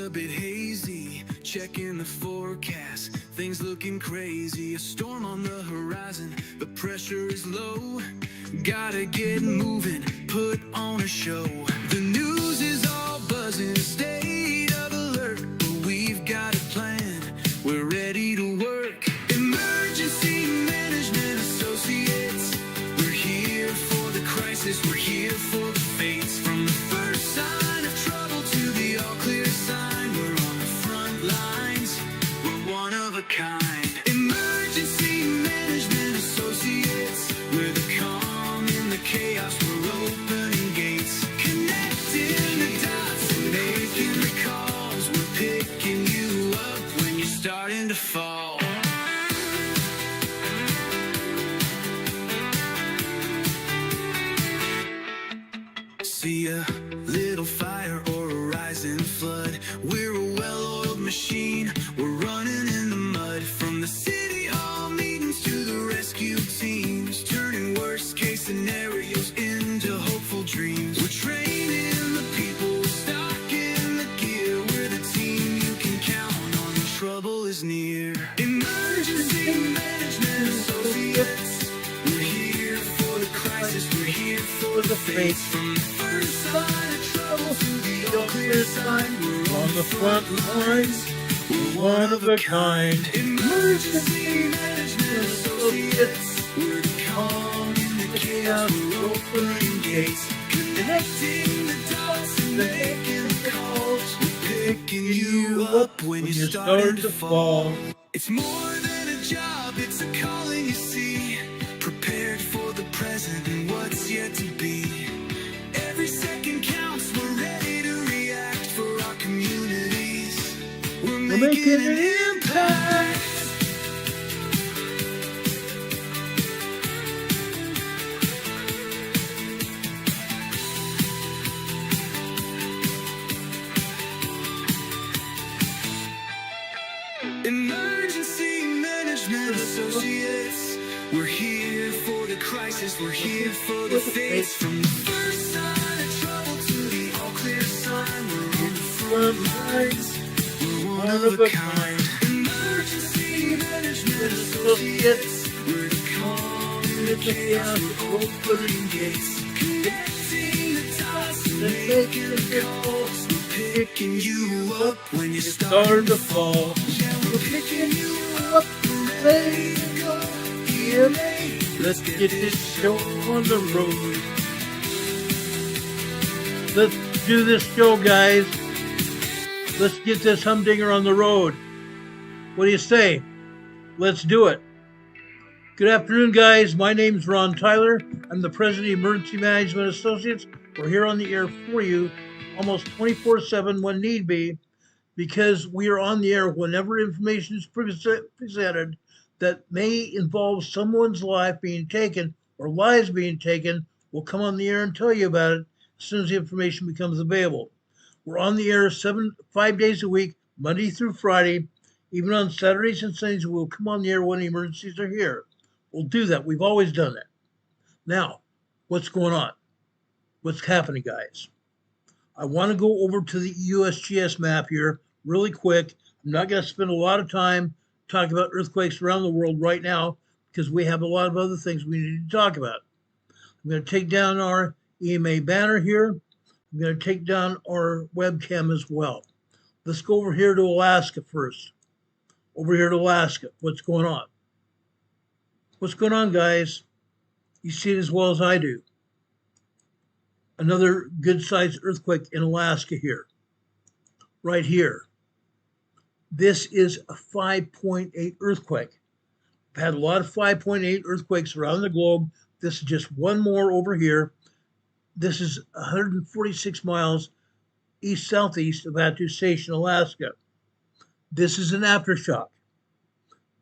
a bit hazy, checking the forecast, things looking crazy. A storm on the horizon, the pressure is low. Gotta get moving, put on a show. The news is all buzzing, state of alert, but we've got a plan, we're ready to work. Emergency Management Associates, we're here for the crisis, we're here for the fates. From the first sign of trouble to the all clear sign, we're on the front lines, we're one of a kind. Emergency Management Associates, we're the calm in the chaos, we're opening gates, connecting the dots and making the calls. We're picking you up when you're starting to fall. See a little fire or a rising flood, we're a well-oiled machine, we're running in the mud. From the city hall meetings to the rescue teams, turning worst case scenarios into hopeful dreams. We're training the people, we're stocking the gear, we're the team you can count on when trouble is near. Emergency Management Associates, we're here for the crisis, we're here for the fates. From the first sign of trouble to the all clear sign, we're on the front lines, we're one of a kind. Emergency Management Associates, we're the calm in the chaos, we're opening gates, connecting the dots and making the calls. We're picking you up when you're starting to fall. It's more than a job, it's a calling, you see. Prepared for the present and what's yet to be. Every second counts, we're ready to react for our communities. We're making an impact. Emergency Management Associates, we're here for the crisis, we're here for the fates. From the first sign of trouble to the all clear sign, we're on the front lines, we're one of a kind. Emergency Management Associates, we're the calm in the chaos, we're opening gates, connecting the dots and making the calls. We're picking you up when you're starting to fall. We're picking you up, we're ready to go. EMA, let's get this show on the road. Let's do this show, guys. Let's get this humdinger on the road. What do you say? Let's do it. Good afternoon, guys. My name's Ron Tyler. I'm the president of Emergency Management Associates. We're here on the air for you almost 24/7 when need be, because we are on the air whenever information is presented that may involve someone's life being taken or lives being taken. We'll come on the air and tell you about it as soon as the information becomes available. We're on the air 5 days a week, Monday through Friday. Even on Saturdays and Sundays, we'll come on the air when emergencies are here. We'll do that. We've always done that. Now, what's going on? What's happening, guys? I want to go over to the USGS map here really quick. I'm not going to spend a lot of time talking about earthquakes around the world right now because we have a lot of other things we need to talk about. I'm going to take down our EMA banner here. I'm going to take down our webcam as well. Let's go over here to Alaska first. Over here to Alaska. What's going on? What's going on, guys? You see it as well as I do. Another good-sized earthquake in Alaska here. Right here. This is a 5.8 earthquake. We've had a lot of 5.8 earthquakes around the globe. This is just one more over here. This is 146 miles east-southeast of Attu Station, Alaska. This is an aftershock.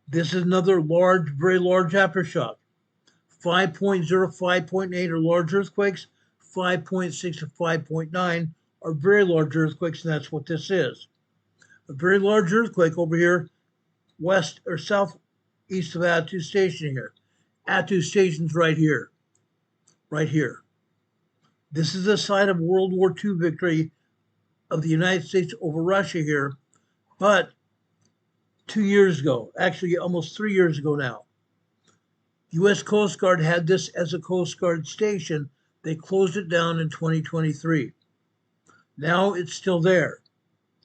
This is another large, very large aftershock. 5.0, 5.8 are large earthquakes. 5.6 to 5.9 are very large earthquakes, and that's what this is. A very large earthquake over here, west or southeast of Attu Station here. Attu Station's right here. Right here. This is the site of World War II victory of the United States over Russia here, but 2 years ago, actually almost 3 years ago now, U.S. Coast Guard had this as a Coast Guard station. They closed it down in 2023. Now it's still there.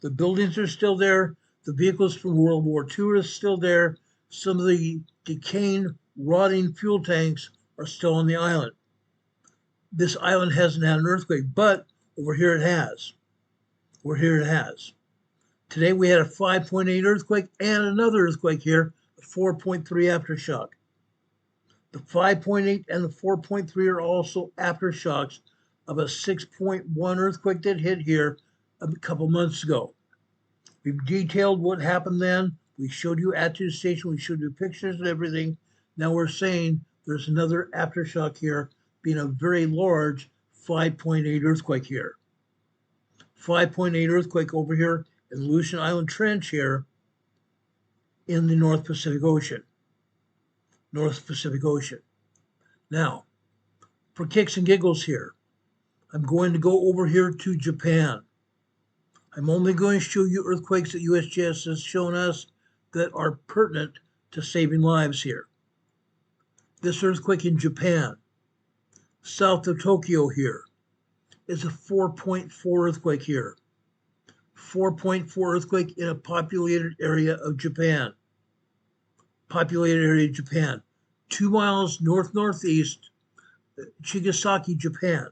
The buildings are still there. The vehicles from World War II are still there. Some of the decaying, rotting fuel tanks are still on the island. This island hasn't had an earthquake, but over here it has. Over here it has. Today we had a 5.8 earthquake and another earthquake here, a 4.3 aftershock. The 5.8 and the 4.3 are also aftershocks of a 6.1 earthquake that hit here a couple months ago. We've detailed what happened then. We showed you at the station. We showed you pictures and everything. Now we're saying there's another aftershock here, being a very large 5.8 earthquake here. 5.8 earthquake over here in Aleutian Island Trench here in the North Pacific Ocean. North Pacific Ocean. Now, for kicks and giggles here, I'm going to go over here to Japan. I'm only going to show you earthquakes that USGS has shown us that are pertinent to saving lives here. This earthquake in Japan, south of Tokyo here, is a 4.4 earthquake here. 4.4 earthquake in a populated area of Japan. Populated area of Japan. 2 miles north-northeast, Chigasaki, Japan.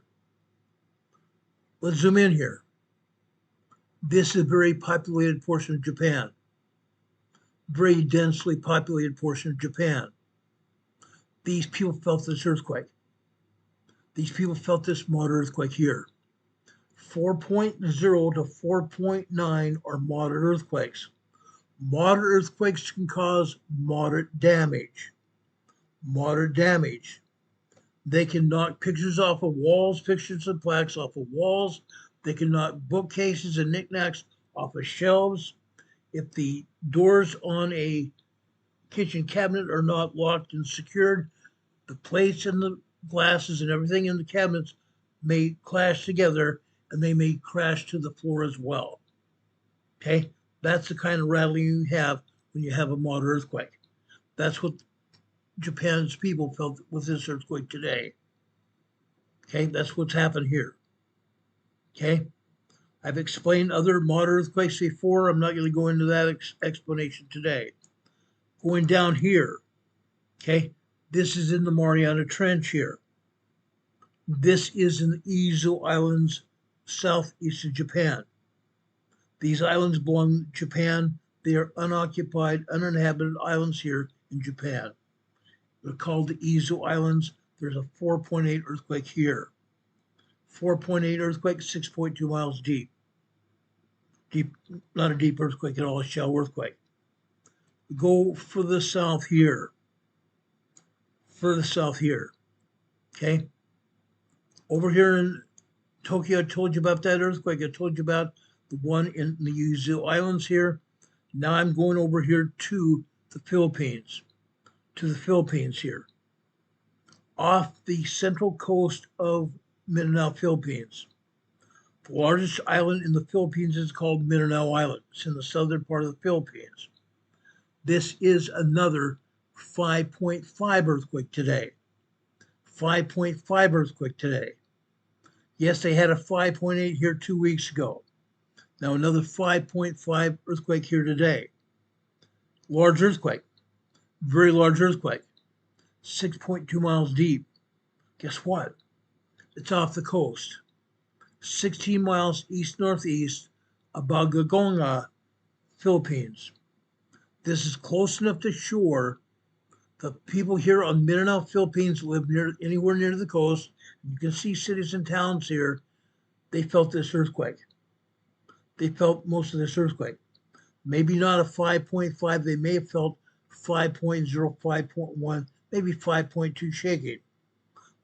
Let's zoom in here. This is a very populated portion of Japan. Very densely populated portion of Japan. These people felt this earthquake. These people felt this moderate earthquake here. 4.0 to 4.9 are moderate earthquakes. Moderate earthquakes can cause moderate damage. Moderate damage. They can knock pictures off of walls, pictures and plaques off of walls. They can knock bookcases and knickknacks off of shelves. If the doors on a kitchen cabinet are not locked and secured, the plates and the glasses and everything in the cabinets may clash together and they may crash to the floor as well. Okay, that's the kind of rattling you have when you have a moderate earthquake. That's what Japan's people felt with this earthquake today. Okay, that's what's happened here. Okay, I've explained other moderate earthquakes before. I'm not going to go into that explanation today. Going down here, okay, this is in the Mariana Trench here. This is in the Izu Islands, southeast of Japan. These islands belong to Japan. They are unoccupied, uninhabited islands here in Japan. They're called the Izu Islands. There's a 4.8 earthquake here. 4.8 earthquake, 6.2 miles deep. Deep, not a deep earthquake at all, a shallow earthquake. Go further south here. Further south here. Okay? Over here in Tokyo, I told you about that earthquake. I told you about the one in the Izu Islands here. Now I'm going over here to the Philippines. To the Philippines here. Off the central coast of Mindanao, Philippines. The largest island in the Philippines is called Mindanao Island. It's in the southern part of the Philippines. This is another 5.5 earthquake today. 5.5 earthquake today. Yes, they had a 5.8 here 2 weeks ago. Now another 5.5 earthquake here today. Large earthquake. Very large earthquake. 6.2 miles deep. Guess what? It's off the coast. 16 miles east-northeast of Bagagonga, Philippines. This is close enough to shore. The people here on Mindanao, Philippines live anywhere near the coast. You can see cities and towns here. They felt this earthquake. They felt most of this earthquake. Maybe not a 5.5. They may have felt 5.0, 5.1, maybe 5.2 shaking.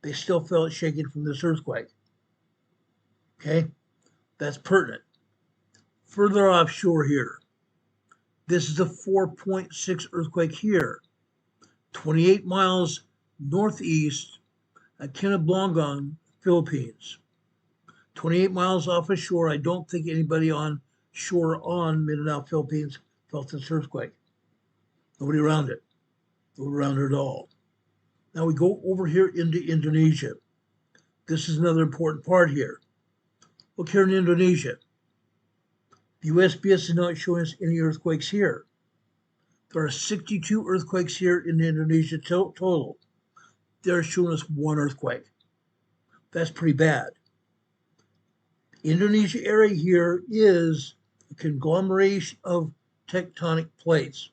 They still felt shaking from this earthquake. Okay, that's pertinent. Further offshore here, this is a 4.6 earthquake here, 28 miles northeast at Kinabaluan, Philippines. 28 miles off of shore. I don't think anybody on shore on Mindanao, Philippines felt this earthquake. Nobody around it. Nobody around it at all. Now we go over here into Indonesia. This is another important part here. Look here in Indonesia. The USGS is not showing us any earthquakes here. There are 62 earthquakes here in Indonesia total. They're showing us one earthquake. That's pretty bad. Indonesia area here is a conglomeration of tectonic plates.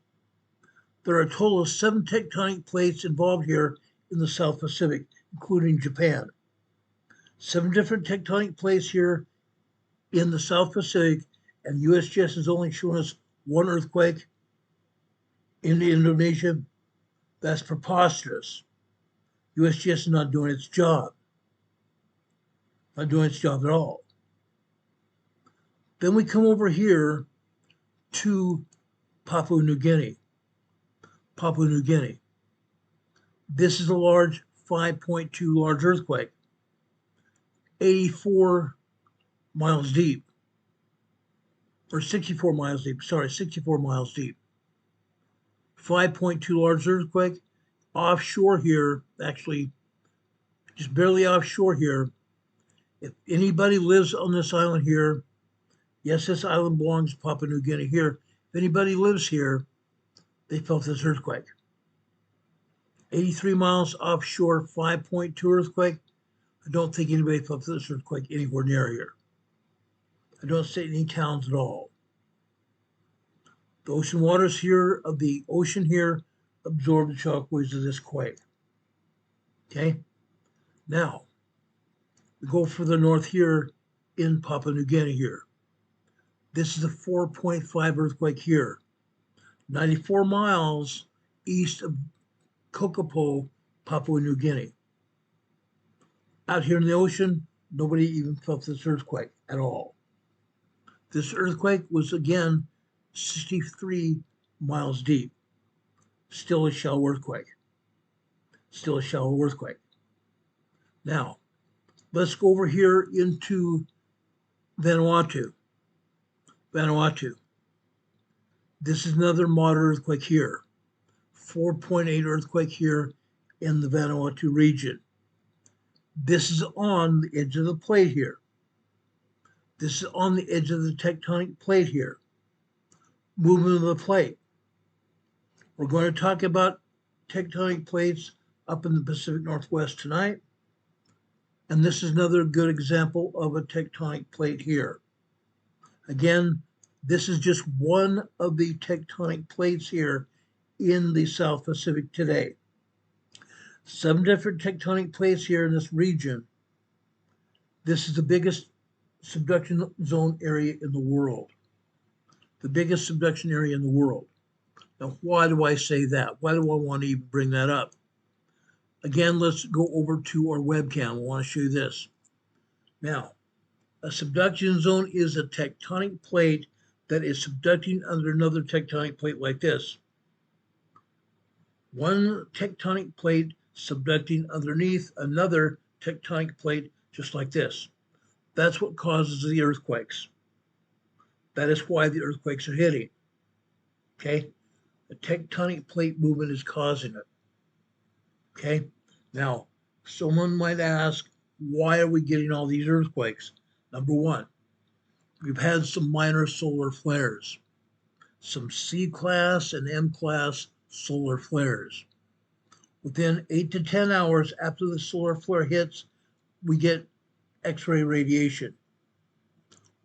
There are a total of 7 tectonic plates involved here in the South Pacific, including Japan. 7 different tectonic plates here in the South Pacific, and USGS is only showing us one earthquake in Indonesia. That's preposterous. USGS is not doing its job. Not doing its job at all. Then we come over here to Papua New Guinea. Papua New Guinea. This is a large 5.2 large earthquake, 84 miles deep, or 64 miles deep, 64 miles deep. 5.2 large earthquake, offshore here, actually just barely offshore here. If anybody lives on this island here, yes, this island belongs to Papua New Guinea here. If anybody lives here, they felt this earthquake. 83 miles offshore, 5.2 earthquake. I don't think anybody felt this earthquake anywhere near here. I don't see any towns at all. The ocean waters here of the ocean here absorb the shock waves of this quake. Okay? Now, we go further north here in Papua New Guinea here. This is a 4.5 earthquake here, 94 miles east of Kokopo, Papua New Guinea. Out here in the ocean, nobody even felt this earthquake at all. This earthquake was again 63 miles deep. Still a shallow earthquake. Still a shallow earthquake. Now, let's go over here into Vanuatu. Vanuatu. This is another moderate earthquake here. 4.8 earthquake here in the Vanuatu region. This is on the edge of the plate here. This is on the edge of the tectonic plate here. Movement of the plate. We're going to talk about tectonic plates up in the Pacific Northwest tonight. And this is another good example of a tectonic plate here. Again, this is just one of the tectonic plates here in the South Pacific today. 7 different tectonic plates here in this region. This is the biggest subduction zone area in the world. The biggest subduction area in the world. Now, why do I say that? Why do I want to even bring that up? Again, let's go over to our webcam. I want to show you this. Now, a subduction zone is a tectonic plate that is subducting under another tectonic plate like this. One tectonic plate subducting underneath another tectonic plate just like this. That's what causes the earthquakes. That is why the earthquakes are hitting. Okay? The tectonic plate movement is causing it. Okay? Now, someone might ask, why are we getting all these earthquakes? Number one, we've had some minor solar flares, some C-class and M-class solar flares. Within 8 to 10 hours after the solar flare hits, we get X-ray radiation.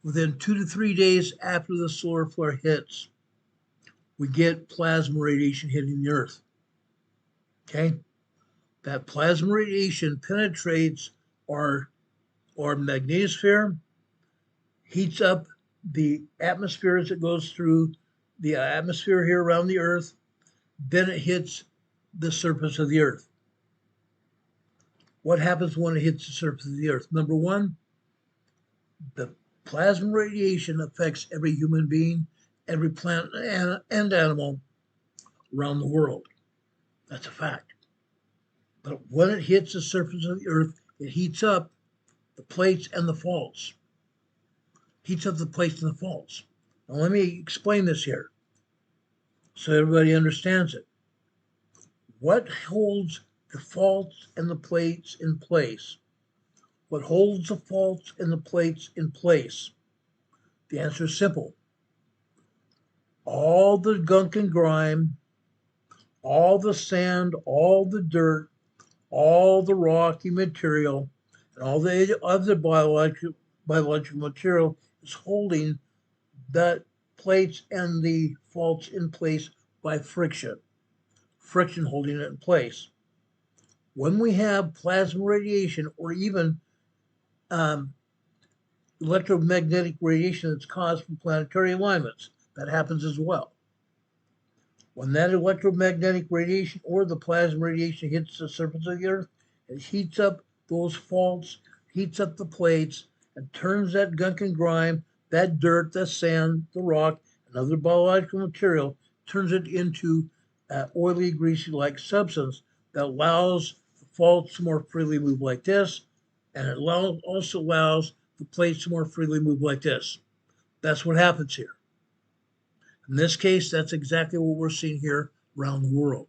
Within 2 to 3 days after the solar flare hits, we get plasma radiation hitting the Earth. Okay? That plasma radiation penetrates our magnetosphere, heats up the atmosphere as it goes through the atmosphere here around the Earth, then it hits the surface of the Earth. What happens when it hits the surface of the Earth? Number one, the plasma radiation affects every human being, every plant and animal around the world. That's a fact. But when it hits the surface of the Earth, it heats up the plates and the faults. Heats up the plates and the faults. Now let me explain this here so everybody understands it. What holds the faults and the plates in place? What holds the faults and the plates in place? The answer is simple. All the gunk and grime, all the sand, all the dirt, all the rocky material, and all the other biological material is holding the plates and the faults in place by friction. Friction holding it in place. When we have plasma radiation or even electromagnetic radiation that's caused from planetary alignments, that happens as well. When that electromagnetic radiation or the plasma radiation hits the surface of the Earth, it heats up those faults, heats up the plates, and turns that gunk and grime, that dirt, that sand, the rock, and other biological material, turns it into oily, greasy-like substance that allows the faults to more freely move like this, and it also allows the plates to more freely move like this. That's what happens here. In this case, that's exactly what we're seeing here around the world.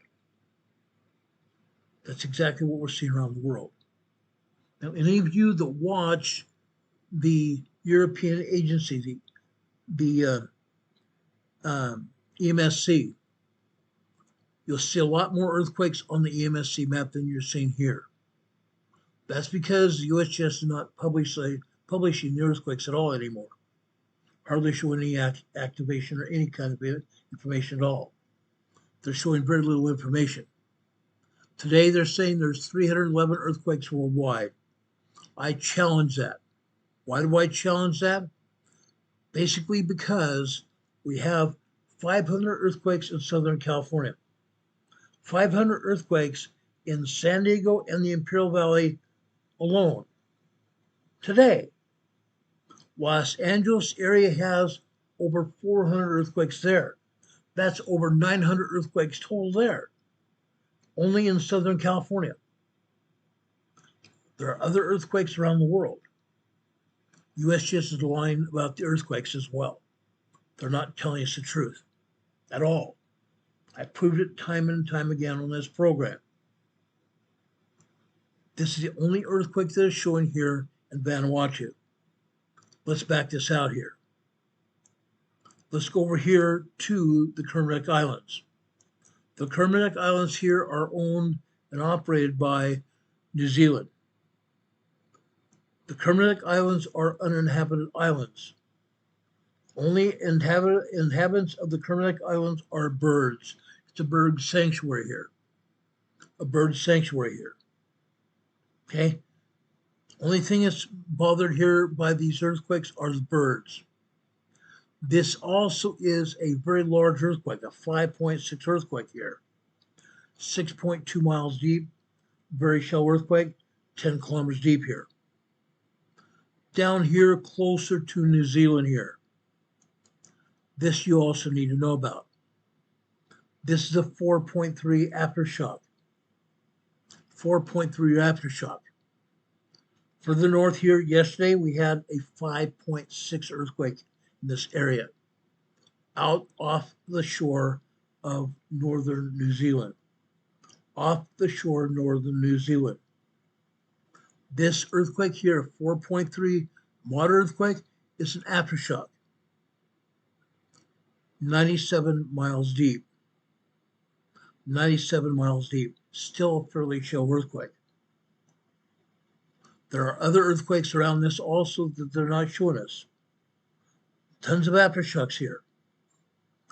That's exactly what we're seeing around the world. Now, any of you that watch the European agency, the EMSC, you'll see a lot more earthquakes on the EMSC map than you're seeing here. That's because the USGS is not publishing the earthquakes at all anymore. Hardly show any activation or any kind of information at all. They're showing very little information. Today, they're saying there's 311 earthquakes worldwide. I challenge that. Why do I challenge that? Basically because we have 500 earthquakes in Southern California, 500 earthquakes in San Diego and the Imperial Valley alone. Today, Los Angeles area has over 400 earthquakes there. That's over 900 earthquakes total there, only in Southern California. There are other earthquakes around the world. USGS is lying about the earthquakes as well. They're not telling us the truth at all. I proved it time and time again on this program. This is the only earthquake that is showing here in Vanuatu. Let's back this out here. Let's go over here to the Kermadec Islands. The Kermadec Islands here are owned and operated by New Zealand. The Kermadec Islands are uninhabited islands. Only inhabitants of the Kermadec Islands are birds. It's a bird sanctuary here. A bird sanctuary here. Okay? Only thing that's bothered here by these earthquakes are the birds. This also is a very large earthquake, a 5.6 earthquake here. 6.2 miles deep, very shallow earthquake, 10 kilometers deep here. Down here, closer to New Zealand here. This you also need to know about. This is a 4.3 aftershock. 4.3 aftershock. Further north here, yesterday we had a 5.6 earthquake in this area, out off the shore of northern New Zealand. Off the shore of northern New Zealand. This earthquake here, 4.3 moderate earthquake, is an aftershock. 97 miles deep. 97 miles deep. Still a fairly shallow earthquake. There are other earthquakes around this also that they're not showing us. Tons of aftershocks here.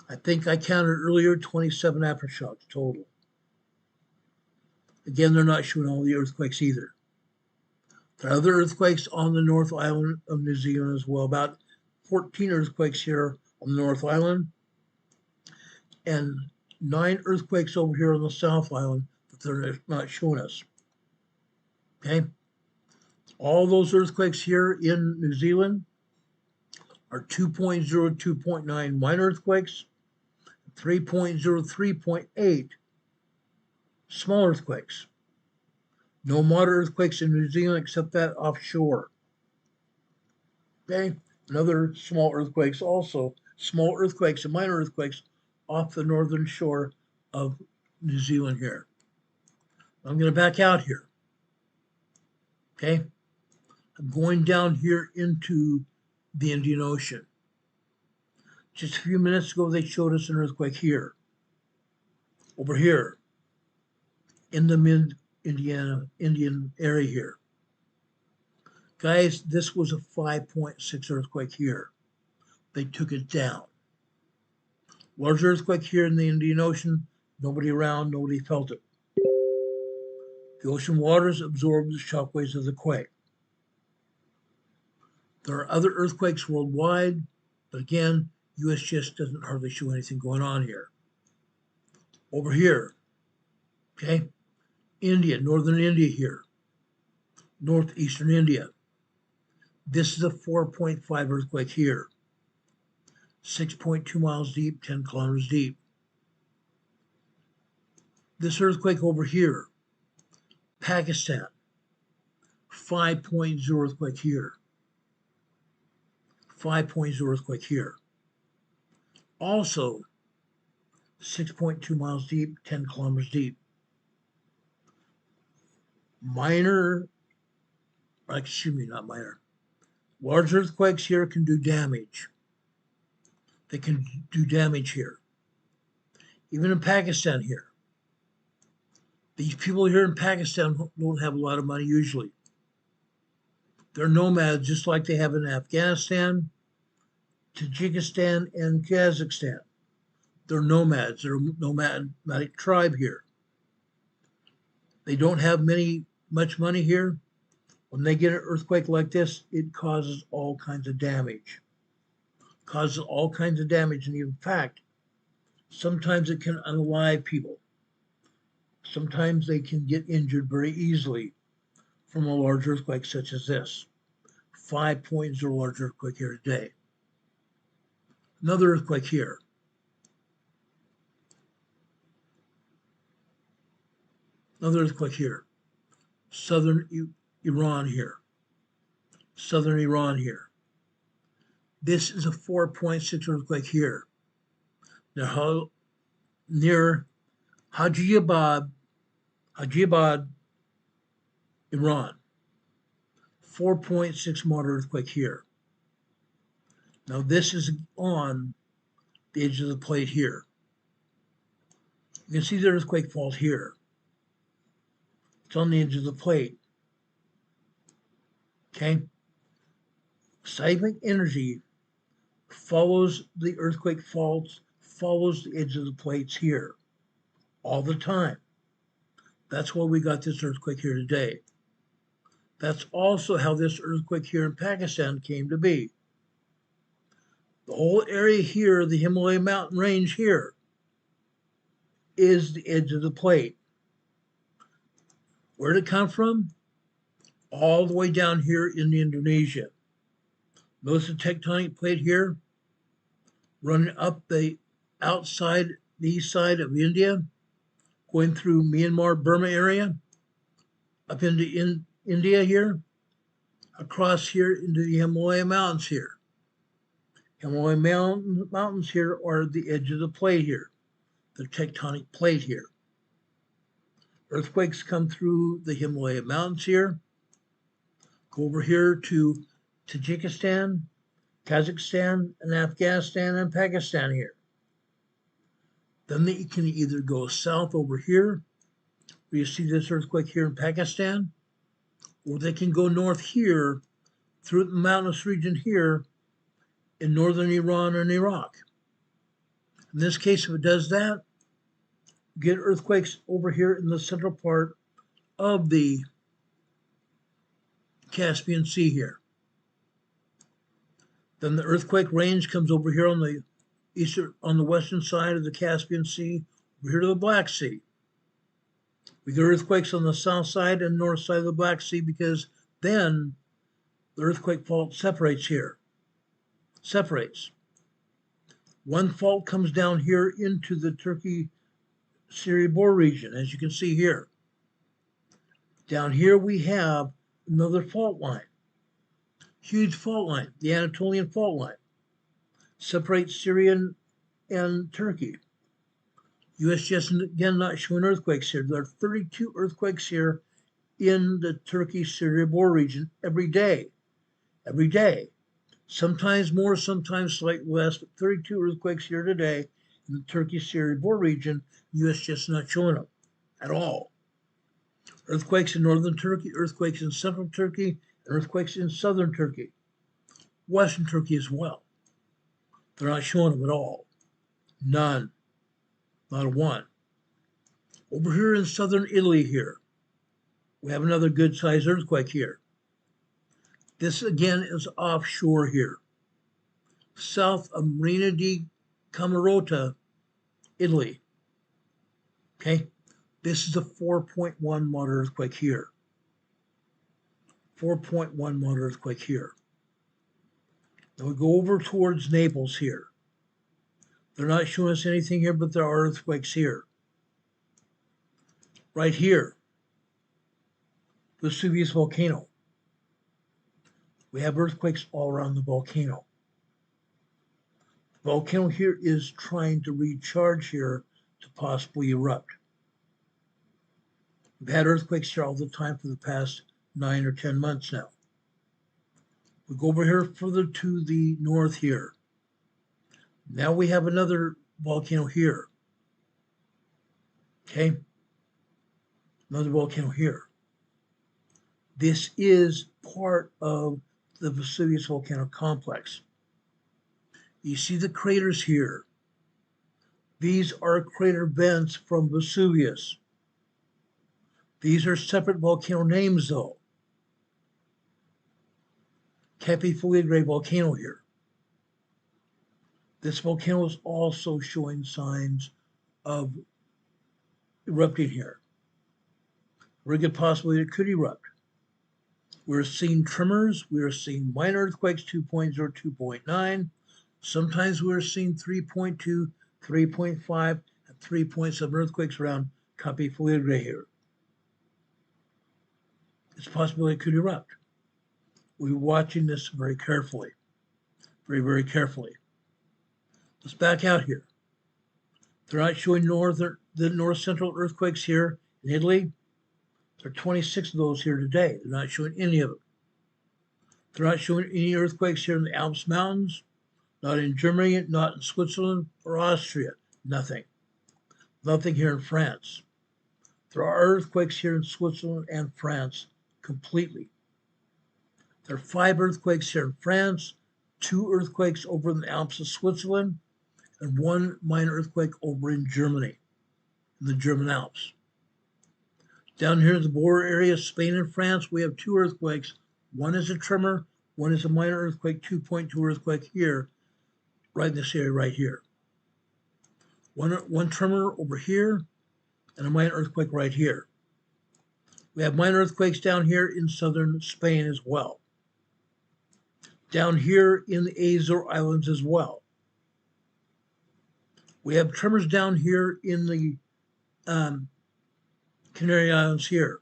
I think I counted earlier 27 aftershocks total. Again, they're not showing all the earthquakes either. There are other earthquakes on the North Island of New Zealand as well. About 14 earthquakes here on the North Island and 9 earthquakes over here on the South Island that they're not showing us. Okay? All those earthquakes here in New Zealand are 2.0, 2.9 minor earthquakes, 3.0, 3.8 small earthquakes. No moderate earthquakes in New Zealand except that offshore. Okay, another small earthquakes also, small earthquakes and minor earthquakes off the northern shore of New Zealand here. I'm going to back out here. Okay, I'm going down here into the Indian Ocean. Just a few minutes ago, they showed us an earthquake here. Over here, in the Indian area here. Guys, this was a 5.6 earthquake here. They took it down. Large earthquake here in the Indian Ocean, nobody around, nobody felt it. The ocean waters absorbed the shockwaves of the quake. There are other earthquakes worldwide, but again, USGS doesn't hardly show anything going on here. Over here, okay, India, northern India here, northeastern India. This is a 4.5 earthquake here, 6.2 miles deep, 10 kilometers deep. This earthquake over here, Pakistan, 5.0 earthquake here, 5.0 earthquake here. Also, 6.2 miles deep, 10 kilometers deep. Not minor. Large earthquakes here can do damage. They can do damage here. Even in Pakistan here. These people here in Pakistan don't have a lot of money usually. They're nomads just like they have in Afghanistan, Tajikistan, and Kazakhstan. They're nomads. They're a nomadic tribe here. They don't have much money here. When they get an earthquake like this, it causes all kinds of damage. Causes all kinds of damage. And in fact, sometimes it can unalive people. Sometimes they can get injured very easily from a large earthquake such as this. 5.0 large earthquake here today. Another earthquake here. Another earthquake here. Southern Iran here. Southern Iran here. This is a 4.6 earthquake here. Now, near Hyderabad, Iran. 4.6 moderate earthquake here. Now this is on the edge of the plate here. You can see the earthquake fault here. It's on the edge of the plate. Okay? Seismic energy follows the earthquake faults, follows the edge of the plates here all the time. That's why we got this earthquake here today. That's also how this earthquake here in Pakistan came to be. The whole area here, the Himalaya mountain range here, is the edge of the plate. Where did it come from? All the way down here in Indonesia. Notice the tectonic plate here, running up the east side of India, going through Myanmar, Burma area, up into India here, across here into the Himalaya mountains here. Himalaya mountains here are the edge of the plate here, the tectonic plate here. Earthquakes come through the Himalaya mountains here, go over here to Tajikistan, Kazakhstan, and Afghanistan, and Pakistan here. Then they can either go south over here, where you see this earthquake here in Pakistan, or they can go north here through the mountainous region here in northern Iran and Iraq. In this case, if it does that, you get earthquakes over here in the central part of the Caspian Sea here. Then the earthquake range comes over here on the western side of the Caspian Sea, over here to the Black Sea. We get earthquakes on the south side and north side of the Black Sea because then the earthquake fault separates here. Separates. One fault comes down here into the Turkey-Syria border region, as you can see here. Down here we have another fault line. Huge fault line, the Anatolian fault line, separates Syria and Turkey. USGS, again, not showing earthquakes here. There are 32 earthquakes here in the Turkey-Syria border region every day. Every day. Sometimes more, sometimes slightly less, but 32 earthquakes here today in the Turkey-Syria border region. USGS not showing them at all. Earthquakes in northern Turkey, earthquakes in central Turkey, and earthquakes in southern Turkey. Western Turkey as well. They're not showing them at all. None. Not a one. Over here in southern Italy here, we have another good-sized earthquake here. This again is offshore here. South of Marina di Camerota, Italy. Okay, this is a 4.1 moderate earthquake here. 4.1 moderate earthquake here. Then we go over towards Naples here. They're not showing us anything here, but there are earthquakes here. Right here, Vesuvius volcano. We have earthquakes all around the volcano. The volcano here is trying to recharge here to possibly erupt. We've had earthquakes here all the time for the past 9 or 10 months now. We go over here further to the north here. Now we have another volcano here. Okay? Another volcano here. This is part of the Vesuvius volcano complex. You see the craters here. These are crater vents from Vesuvius. These are separate volcano names though. Capifoligre volcano here. This volcano is also showing signs of erupting here. Very good possibility it could erupt. We're seeing tremors. We are seeing minor earthquakes, 2.0, 2.9. Sometimes we're seeing 3.2, 3.5, and 3.7 earthquakes around Capifoligre here. It's possible it could erupt. We're watching this very carefully. Very, very carefully. Let's back out here. They're not showing the north central earthquakes here in Italy. There are 26 of those here today. They're not showing any of them. They're not showing any earthquakes here in the Alps Mountains, not in Germany, not in Switzerland or Austria. Nothing. Nothing here in France. There are earthquakes here in Switzerland and France completely. There are 5 earthquakes here in France, 2 earthquakes over in the Alps of Switzerland, and 1 minor earthquake over in Germany, in the German Alps. Down here in the border area, Spain and France, we have 2 earthquakes. One is a tremor, one is a minor earthquake, 2.2 earthquake here, right in this area right here. One tremor over here, and a minor earthquake right here. We have minor earthquakes down here in southern Spain as well. Down here in the Azore Islands as well. We have tremors down here in the Canary Islands here.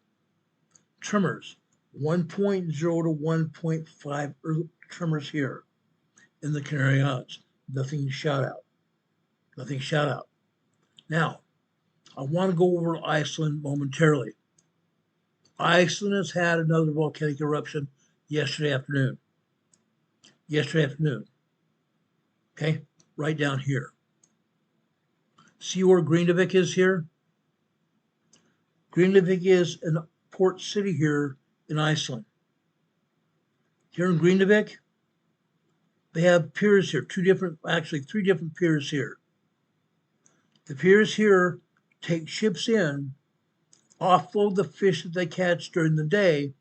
Tremors, 1.0 to 1.5 tremors here in the Canary Islands. Nothing to shout out. Nothing to shout out. Now, I want to go over Iceland momentarily. Iceland has had another volcanic eruption yesterday afternoon. Okay, right down here. See where Grindavik is here? Grindavik is a port city here in Iceland. Here in Grindavik, they have piers here, 3 different piers here. The piers here take ships in, offload the fish that they catch during the day.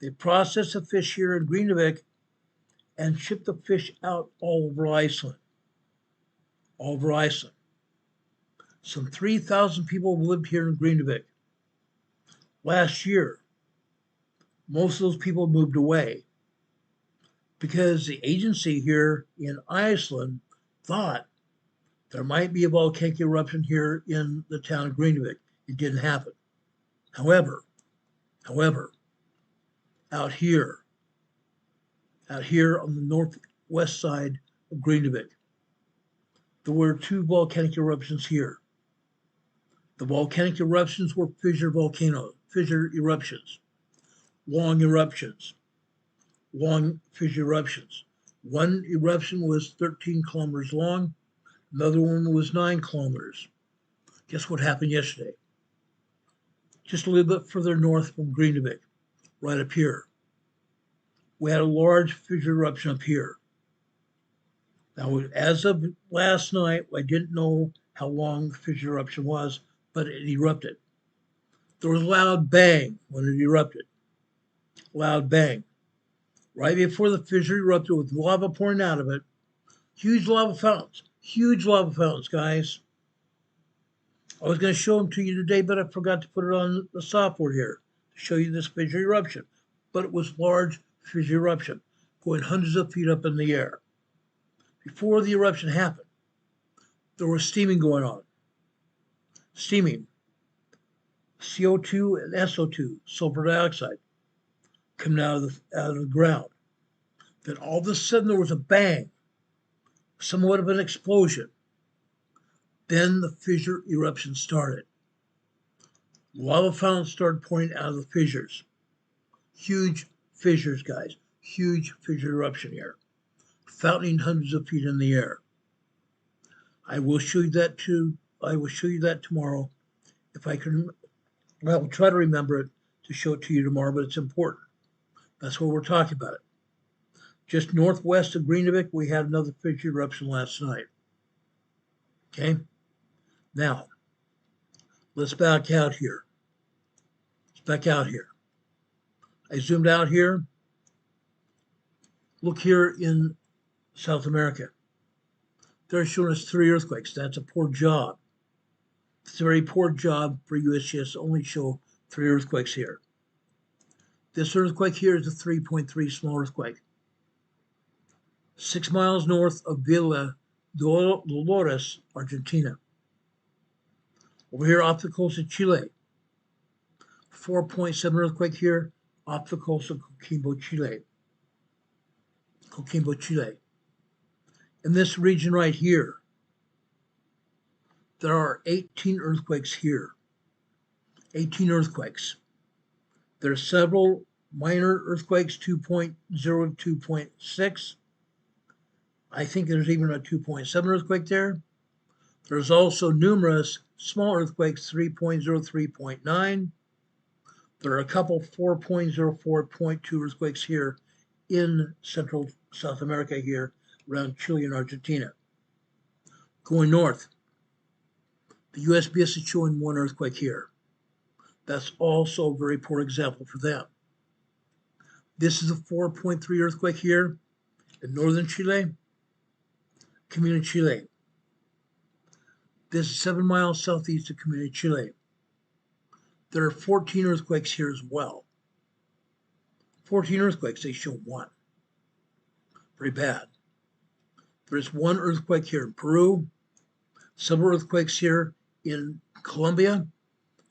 They process the fish here in Grindavik and ship the fish out all over Iceland. All over Iceland. Some 3,000 people lived here in Grindavik. Last year, most of those people moved away because the agency here in Iceland thought there might be a volcanic eruption here in the town of Grindavik. It didn't happen. However, out here out here on the northwest side of Greenville. There were 2 volcanic eruptions here. The volcanic eruptions were fissure eruptions, long fissure eruptions. One eruption was 13 kilometers long, another one was 9 kilometers. Guess what happened yesterday? Just a little bit further north from Greenville, right up here. We had a large fissure eruption up here. Now, as of last night, I didn't know how long the fissure eruption was, but it erupted. There was a loud bang when it erupted. Loud bang. Right before the fissure erupted with lava pouring out of it. Huge lava fountains, guys. I was going to show them to you today, but I forgot to put it on the software here to show you this fissure eruption. But it was large fissure eruption, going hundreds of feet up in the air. Before the eruption happened, there was steaming going on. Steaming. CO2 and SO2, sulfur dioxide, coming out of the ground. Then all of a sudden there was a bang, somewhat of an explosion. Then the fissure eruption started. Lava fountains started pouring out of the fissures. Huge fissures, guys. Huge fissure eruption here. Fountaining hundreds of feet in the air. I will show you that tomorrow. If I can, I will try to remember it to show it to you tomorrow, but it's important. That's what we're talking about. Just northwest of Greenville, we had another fissure eruption last night. Okay? Now, let's back out here. I zoomed out here. Look here in South America. They're showing us 3 earthquakes. That's a poor job. It's a very poor job for USGS to only show 3 earthquakes here. This earthquake here is a 3.3 small earthquake. 6 miles north of Villa Dolores, Argentina. Over here off the coast of Chile. 4.7 earthquake here off the coast of Coquimbo, Chile. In this region right here, there are 18 earthquakes here. 18 earthquakes. There are several minor earthquakes, 2.0 to 2.6. I think there's even a 2.7 earthquake there. There's also numerous small earthquakes, 3.0, 3.9. There are a couple 4.0, 4.2 earthquakes here in Central South America here around Chile and Argentina. Going north, the USGS is showing 1 earthquake here. That's also a very poor example for them. This is a 4.3 earthquake here in northern Chile, Comuna, Chile. This is 7 miles southeast of Comuna, Chile. There are 14 earthquakes here as well. 14 earthquakes, they show 1. Very bad. There's 1 earthquake here in Peru, several earthquakes here in Colombia,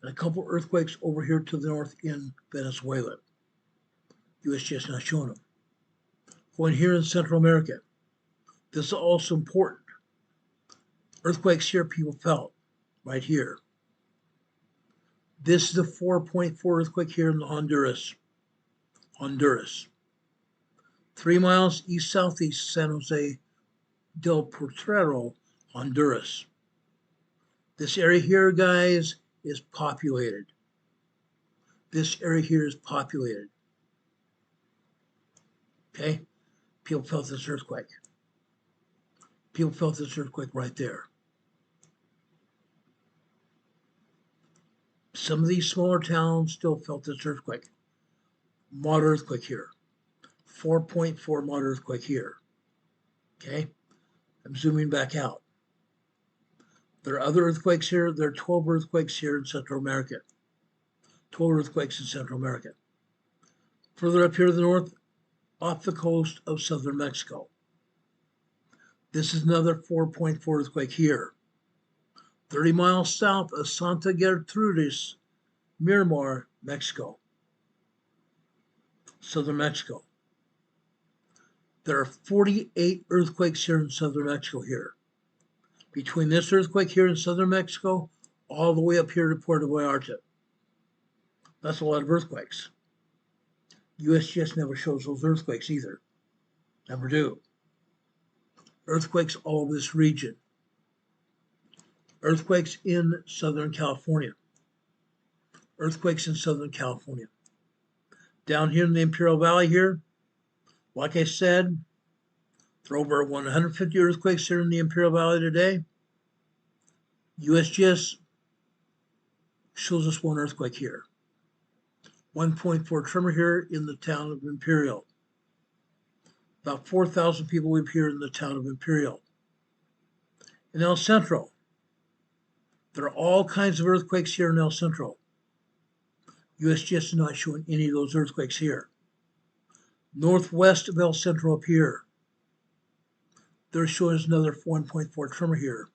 and a couple earthquakes over here to the north in Venezuela. USGS not showing them. Going here in Central America. This is also important. Earthquakes here people felt, right here. This is a 4.4 earthquake here in Honduras. 3 miles east-southeast San Jose del Potrero, Honduras. This area here, guys, is populated. Okay? People felt this earthquake. Right there. Some of these smaller towns still felt this earthquake. Moderate earthquake here. 4.4 moderate earthquake here. Okay? I'm zooming back out. There are other earthquakes here. There are 12 earthquakes here in Central America. 12 earthquakes in Central America. Further up here to the north, off the coast of southern Mexico. This is another 4.4 earthquake here. 30 miles south of Santa Gertrudis, Miramar, Mexico. Southern Mexico. There are 48 earthquakes here in southern Mexico here. Between this earthquake here in southern Mexico, all the way up here to Puerto Vallarta. That's a lot of earthquakes. USGS never shows those earthquakes either. Never do. Earthquakes all over this region. Earthquakes in Southern California. Earthquakes in Southern California. Down here in the Imperial Valley here, like I said, there are over 150 earthquakes here in the Imperial Valley today. USGS shows us one earthquake here. 1.4 tremor here in the town of Imperial. About 4,000 people live here in the town of Imperial. In El Centro, there are all kinds of earthquakes here in El Centro. USGS is not showing any of those earthquakes here. Northwest of El Centro up here, they're showing us another 1.4 tremor here.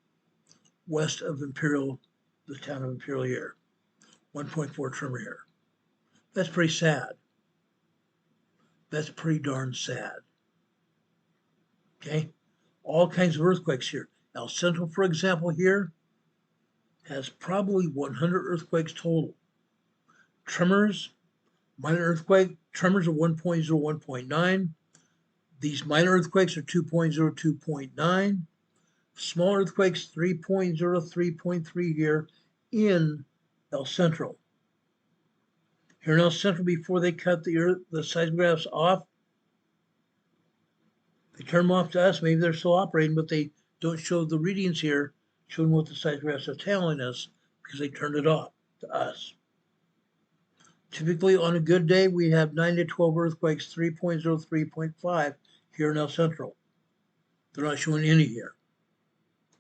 West of Imperial, the town of Imperial here. 1.4 tremor here. That's pretty sad. That's pretty darn sad. Okay? All kinds of earthquakes here. El Centro, for example, here has probably 100 earthquakes total. Tremors, minor earthquake, tremors are 1.0, 1.9. These minor earthquakes are 2.0, 2.9. Small earthquakes, 3.0, 3.3 here in El Centro. Here in El Centro, before they cut the seismographs off, they turn them off to us. Maybe they're still operating, but they don't show the readings here, showing what the seismographs are telling us because they turned it off to us. Typically, on a good day, we have 9 to 12 earthquakes, 3.0, 3.5 here in El Centro. They're not showing any here.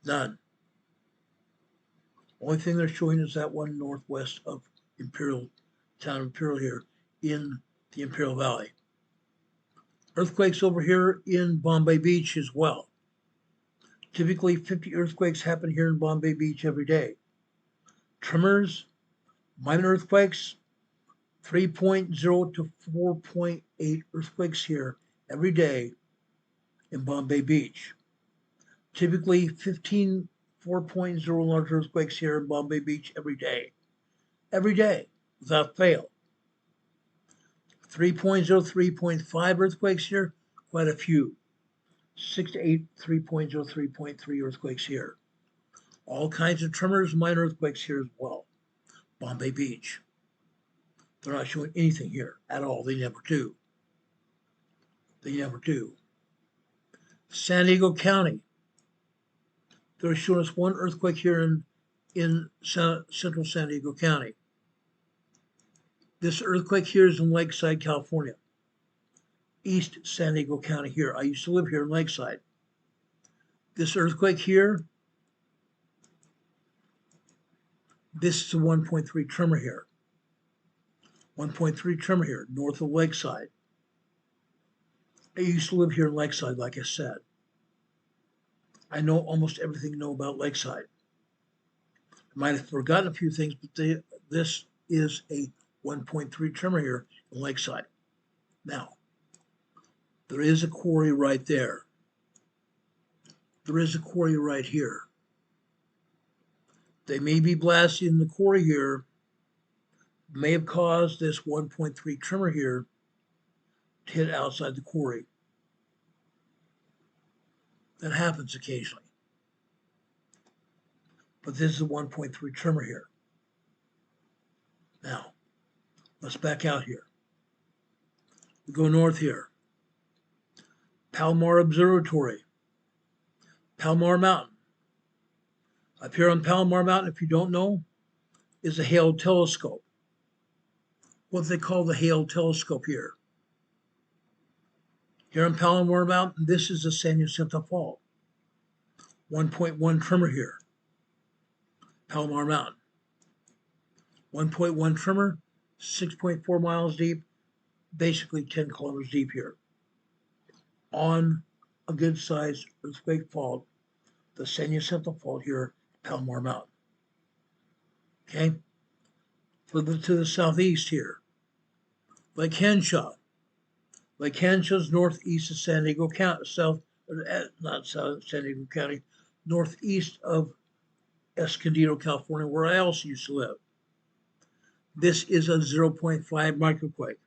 None. Only thing they're showing is that one northwest of Imperial, town of Imperial here in the Imperial Valley. Earthquakes over here in Bombay Beach as well. Typically 50 earthquakes happen here in Bombay Beach every day. Tremors, minor earthquakes, 3.0 to 4.8 earthquakes here every day in Bombay Beach. Typically 15 4.0 large earthquakes here in Bombay Beach every day. Every day, without fail. 3.0, 3.5 earthquakes here, quite a few. 6 to 8, 3.0, 3.3 earthquakes here. All kinds of tremors, minor earthquakes here as well. Bombay Beach. They're not showing anything here at all. They never do. They never do. San Diego County. They're showing us one earthquake here in central San Diego County. This earthquake here is in Lakeside, California. East San Diego County here. I used to live here in Lakeside. This earthquake here, this is a 1.3 tremor here. 1.3 tremor here, north of Lakeside. I used to live here in Lakeside, like I said. I know almost everything you know about Lakeside. I might have forgotten a few things, but this is a 1.3 tremor here in Lakeside. Now, there is a quarry right there. There is a quarry right here. They may be blasting in the quarry here, may have caused this 1.3 tremor here to hit outside the quarry. That happens occasionally. But this is a 1.3 tremor here. Now, let's back out here. We go north here. Palomar Observatory. Palomar Mountain. Up here on Palomar Mountain, if you don't know, is a Hale telescope. What they call the Hale telescope here. Here on Palomar Mountain, this is the San Jacinto Fault. 1.1 tremor here. Palomar Mountain. 1.1 tremor, 6.4 miles deep, basically 10 kilometers deep here. On a good sized earthquake fault, the San Jacinto Fault here, Palomar Mountain. Okay? Further to the southeast here, Lake Henshaw. Lake Henshaw is northeast of San Diego County, not San Diego County, northeast of Escondido, California, where I also used to live. This is a 0.5 microquake.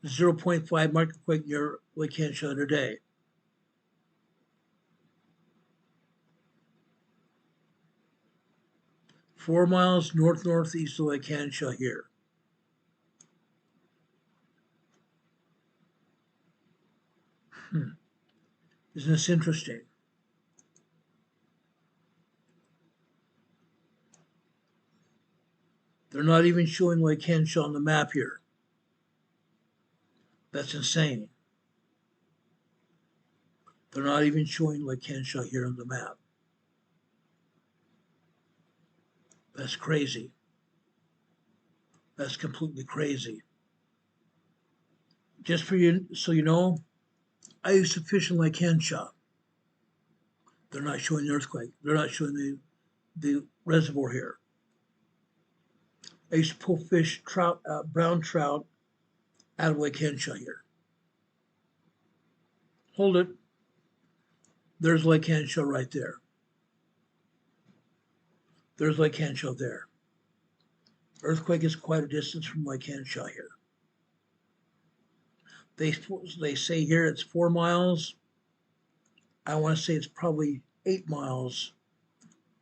0.5 microquake near Lake Henshaw today. Four miles northeast of Lake Henshaw here. Isn't this interesting? They're not even showing Lake Henshaw on the map here. That's insane. They're not even showing Lake Henshaw here on the map. That's crazy. That's completely crazy. Just for you, so you know, I used to fish in Lake Henshaw. They're not showing the earthquake. They're not showing the reservoir here. I used to pull fish, trout, brown trout, out of Lake Henshaw here. Hold it. There's Lake Henshaw right there. There's Lake Henshaw there. Earthquake is quite a distance from Lake Henshaw here. They say here it's 4 miles. I want to say it's probably 8 miles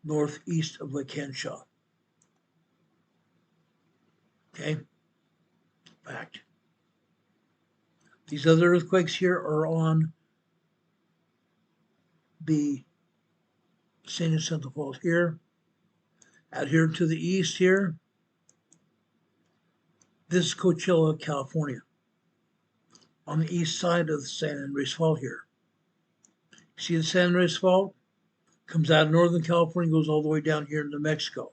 northeast of Lake Henshaw. Okay? Fact. These other earthquakes here are on the San Jacinto Falls here. Out here to the east here, this is Coachella, California. On the east side of the San Andreas Fault here. See the San Andreas Fault? Comes out of Northern California, goes all the way down here into Mexico.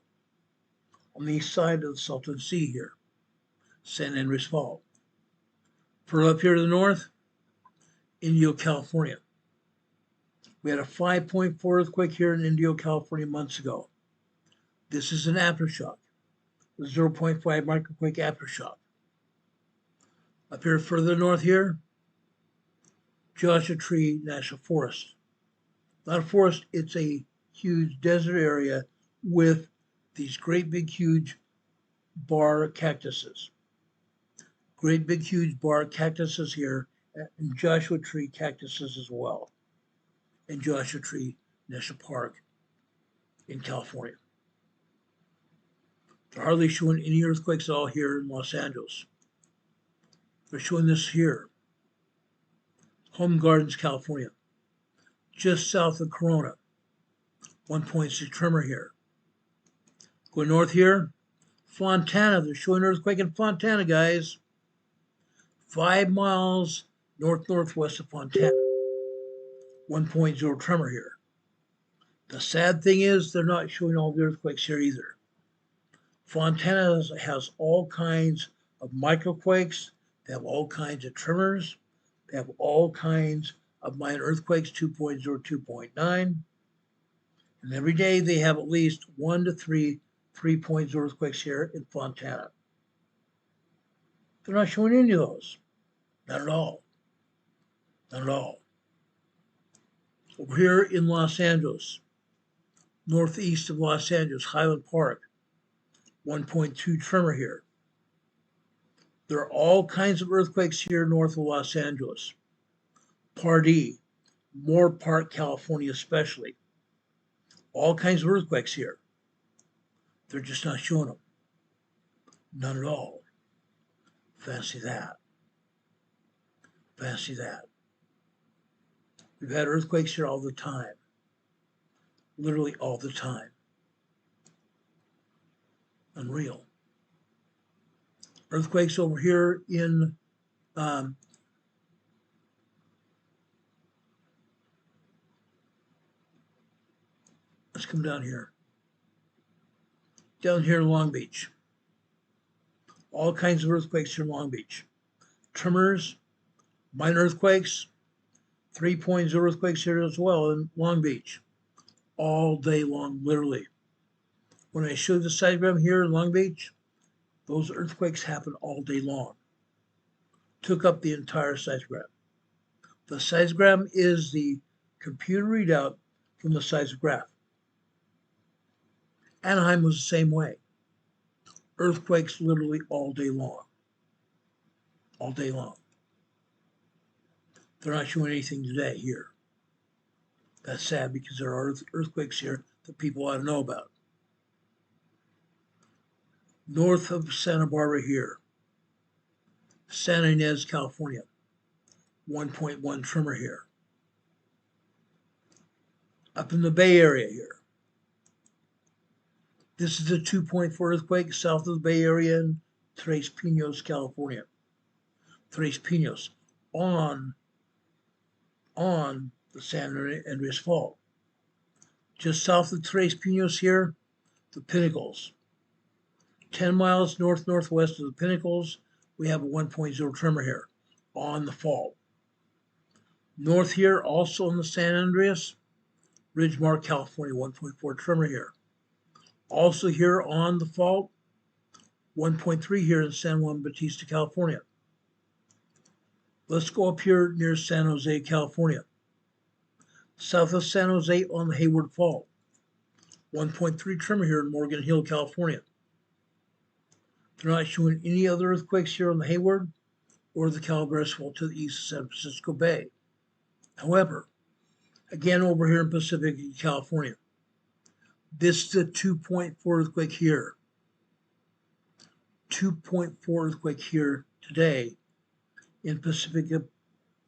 On the east side of the Salton Sea here, San Andreas Fault. For up here to the north, Indio, California. We had a 5.4 earthquake here in Indio, California months ago. This is an aftershock, a 0.5 microquake aftershock. Up here further north here, Joshua Tree National Forest. Not a forest, it's a huge desert area with these great big huge bar cactuses. Great big huge bar cactuses here, and Joshua Tree cactuses as well. In Joshua Tree National Park in California. They're hardly showing any earthquakes at all here in Los Angeles. They're showing this here. Home Gardens, California. Just south of Corona. 1.6 tremor here. Going north here, Fontana. They're showing an earthquake in Fontana, guys. 5 miles northwest of Fontana. 1.0 tremor here. The sad thing is they're not showing all the earthquakes here either. Fontana has all kinds of microquakes. They have all kinds of tremors. They have all kinds of minor earthquakes, 2.0, 2.9. And every day they have at least 1 to 3 3.0 earthquakes here in Fontana. They're not showing any of those. Not at all. Not at all. Over here in Los Angeles, northeast of Los Angeles, Highland Park, 1.2 tremor here. There are all kinds of earthquakes here north of Los Angeles. Pardee, Moore Park, California especially. All kinds of earthquakes here. They're just not showing them. None at all. Fancy that. Fancy that. We've had earthquakes here all the time. Literally all the time. Unreal. Earthquakes over here in let's come down here. Down here in Long Beach. All kinds of earthquakes here in Long Beach. Tremors, minor earthquakes, 3.0 earthquakes here as well in Long Beach. All day long, literally. When I show the seismogram here in Long Beach, those earthquakes happen all day long. took up the entire seismograph. The seismograph is the computer readout from the seismograph. Anaheim was the same way. Earthquakes literally all day long. All day long. They're not showing anything today here. That's sad because there are earthquakes here that people ought to know about. North of Santa Barbara here, San Ynez, California, 1.1 tremor here. Up in the Bay Area here, this is a 2.4 earthquake south of the Bay Area in Tres Pinos, California. Tres Pinos on the San Andreas Fault. Just south of Tres Pinos here, the Pinnacles. 10 miles north-northwest of the Pinnacles, we have a 1.0 tremor here on the fault. North here, also in the San Andreas, Ridgemark, California, 1.4 tremor here. Also here on the fault, 1.3 here in San Juan Bautista, California. Let's go up here near San Jose, California. South of San Jose on the Hayward Fault, 1.3 tremor here in Morgan Hill, California. They're not showing any other earthquakes here on the Hayward or the Calaveras Fault to the east of San Francisco Bay. However, again over here in Pacific, California, this is a 2.4 earthquake here. 2.4 earthquake here today in Pacific,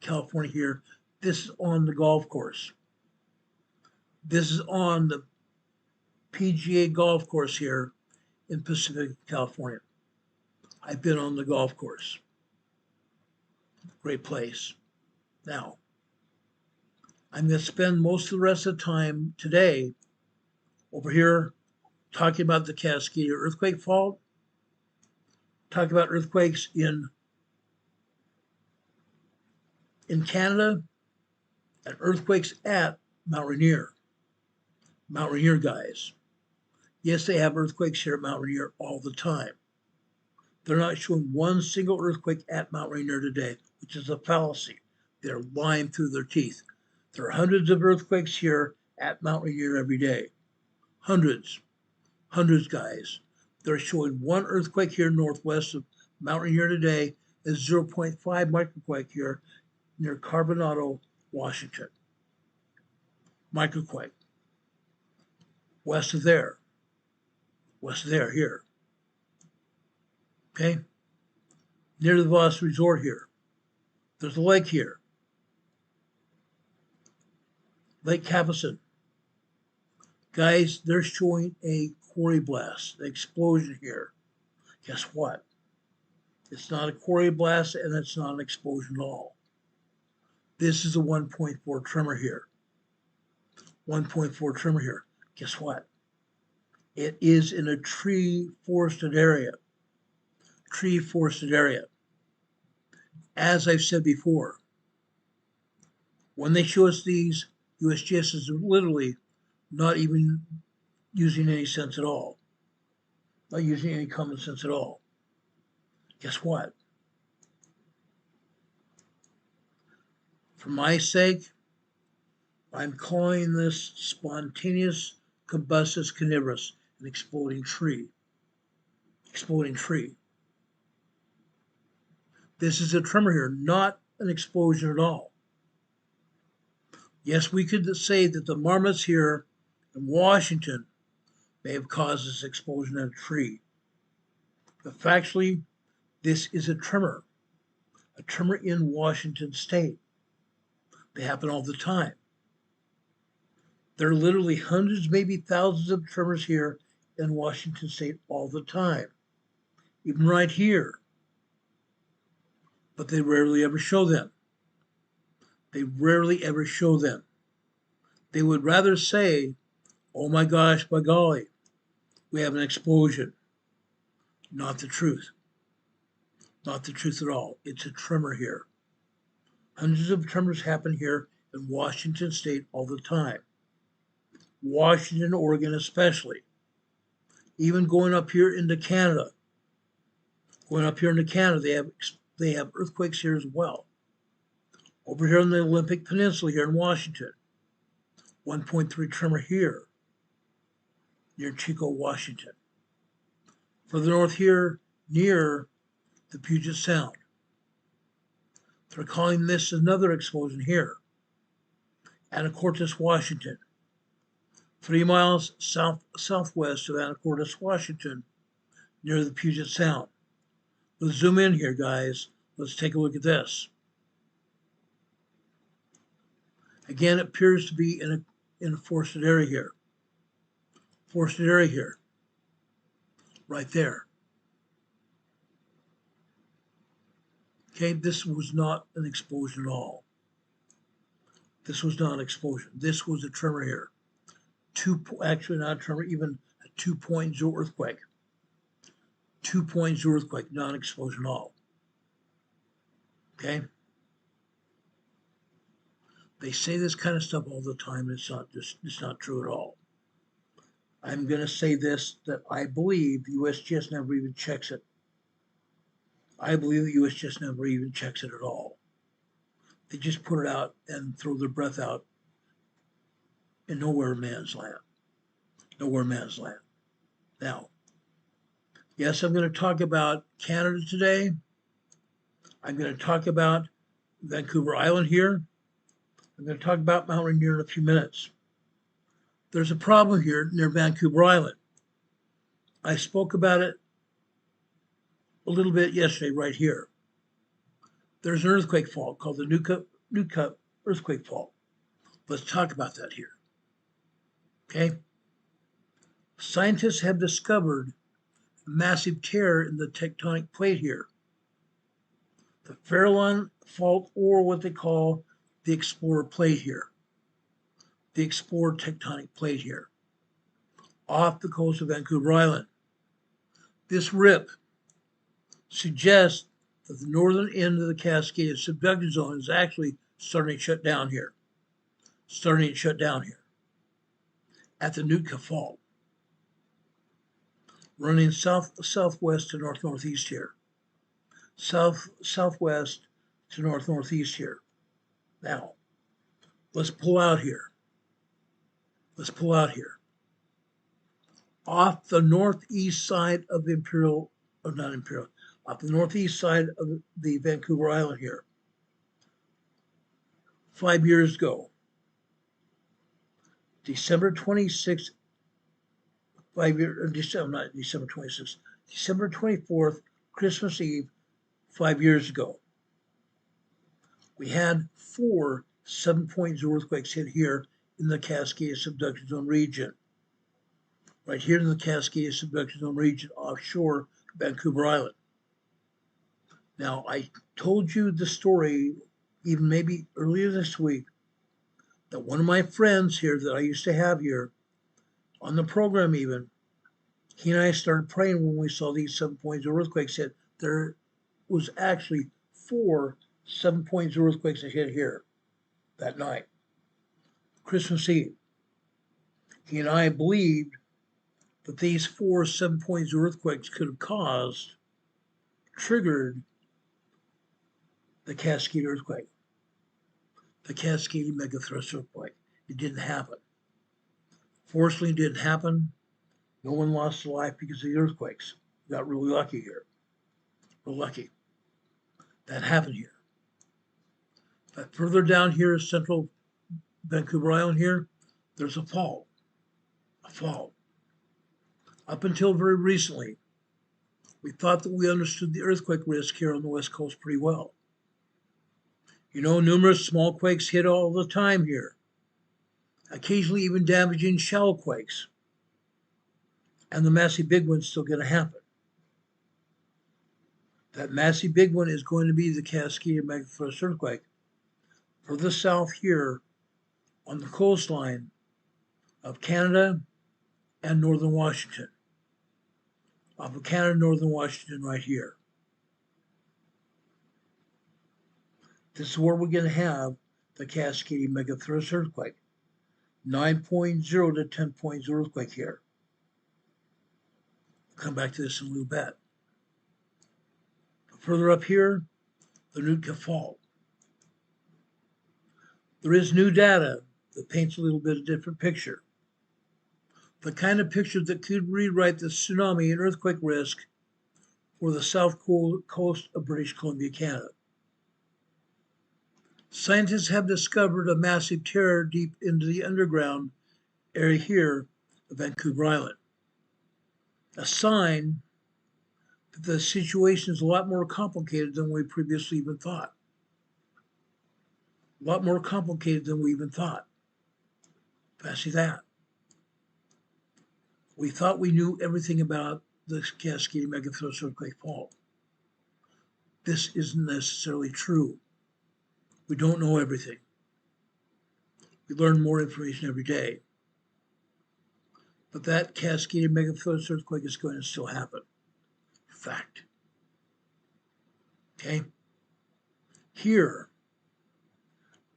California here. This is on the golf course. This is on the PGA golf course here in Pacific, California. I've been on the golf course. Great place. Now, I'm going to spend most of the rest of the time today over here talking about the Cascadia earthquake fault, talking about earthquakes in Canada, and earthquakes at Mount Rainier. Mount Rainier, guys. Yes, they have earthquakes here at Mount Rainier all the time. They're not showing one single earthquake at Mount Rainier today, which is a fallacy. They're lying through their teeth. There are hundreds of earthquakes here at Mount Rainier every day. Hundreds, guys. They're showing one earthquake here northwest of Mount Rainier today, is 0.5 microquake here near Carbonado, Washington. Microquake. West of there, here. Okay? Near the Voss Resort here. There's a lake here. Lake Cavison. Guys, they're showing a quarry blast, an explosion here. Guess what? It's not a quarry blast and it's not an explosion at all. This is a 1.4 tremor here. 1.4 tremor here. Guess what? It is in a tree forested area. Tree forested area. As I've said before, when they show us these, USGS is literally not even using any sense at all. Not using any common sense at all. Guess what? For my sake, I'm calling this spontaneous combustus carnivorous, an exploding tree. Exploding tree. This is a tremor here, not an explosion at all. Yes, we could say that the marmots here in Washington may have caused this explosion of a tree. But factually, this is a tremor in Washington state. They happen all the time. There are literally hundreds, maybe thousands of tremors here in Washington state all the time, even right here. But they rarely ever show them. They rarely ever show them. They would rather say, oh my gosh, by golly, we have an explosion. Not the truth. Not the truth at all. It's a tremor here. Hundreds of tremors happen here in Washington state all the time. Washington, Oregon especially. Even going up here into Canada. They have they have earthquakes here as well. Over here on the Olympic Peninsula here in Washington, 1.3 tremor here near Chico, Washington. Further north here near the Puget Sound. They're calling this another explosion here. Anacortes, Washington. 3 miles southwest of Anacortes, Washington, near the Puget Sound. Let's zoom in here, guys. Let's take a look at this. Again, it appears to be in a forested area here. Forested area here. Right there. Okay, this was not an explosion at all. This was not an explosion. This was a tremor here. Actually not a tremor, even a 2.0 earthquake. 2.0 earthquake, not an explosion at all. Okay? They say this kind of stuff all the time, and it's not true at all. I'm going to say this, that I believe the USGS never even checks it. I believe the USGS never even checks it at all. They just put it out and throw their breath out in nowhere man's land. Nowhere man's land. Now, yes, I'm going to talk about Canada today. I'm going to talk about Vancouver Island here. I'm going to talk about Mount Rainier in a few minutes. There's a problem here near Vancouver Island. I spoke about it a little bit yesterday right here. There's an earthquake fault called the Nootka earthquake fault. Let's talk about that here. Okay? Scientists have discovered a massive tear in the tectonic plate here. The Fairfield fault, or what they call the Explorer plate here. The Explorer tectonic plate here. Off the coast of Vancouver Island. This rip suggests that the northern end of the Cascadia subduction zone is actually starting to shut down here. Starting to shut down here. At the Nootka fault. Running southwest to northeast here. Southwest to northeast here. Now, let's pull out here. Let's pull out here. Off the northeast side of off the northeast side of the Vancouver Island here. 5 years ago, December 26th, December 26th, December 24th, Christmas Eve, 5 years ago. We had 4 7.0 earthquakes hit here in the Cascadia subduction zone region. Right here in the Cascadia subduction zone region offshore Vancouver Island. Now, I told you the story, even maybe earlier this week, that one of my friends here that I used to have here on the program even, he and I started praying when we saw these 7.0 earthquakes hit. There was actually 4 7.0 earthquakes that hit here that night, Christmas Eve. He and I believed that these 4 7.0 earthquakes could have triggered the Cascadia earthquake, the Cascadia megathrust earthquake. It didn't happen. Fortunately, it didn't happen. No one lost their life because of the earthquakes. We got really lucky here. We're lucky. That happened here. But further down here, central Vancouver Island here, there's a fault. A fault. Up until very recently, we thought that we understood the earthquake risk here on the West Coast pretty well. You know, numerous small quakes hit all the time here, occasionally even damaging shallow quakes. And the massive big one's still going to happen. That massive big one is going to be the Cascadia megathrust earthquake. Further south here on the coastline of Canada and northern Washington. Off of Canada, northern Washington right here. This is where we're going to have the Cascadia megathrust earthquake. 9.0 to 10.0 earthquake here. We'll come back to this in a little bit. Further up here, the Nootka Fault. There is new data that paints a little bit of a different picture. The kind of picture that could rewrite the tsunami and earthquake risk for the south coast of British Columbia, Canada. Scientists have discovered a massive tear deep into the underground area here of Vancouver Island. A sign that the situation is a lot more complicated than we previously even thought. A lot more complicated than we even thought. Fancy that. We thought we knew everything about the Cascadia megathrust earthquake fault. This isn't necessarily true. We don't know everything. We learn more information every day. But that Cascadia megathrust earthquake is going to still happen. Fact. Okay? Here,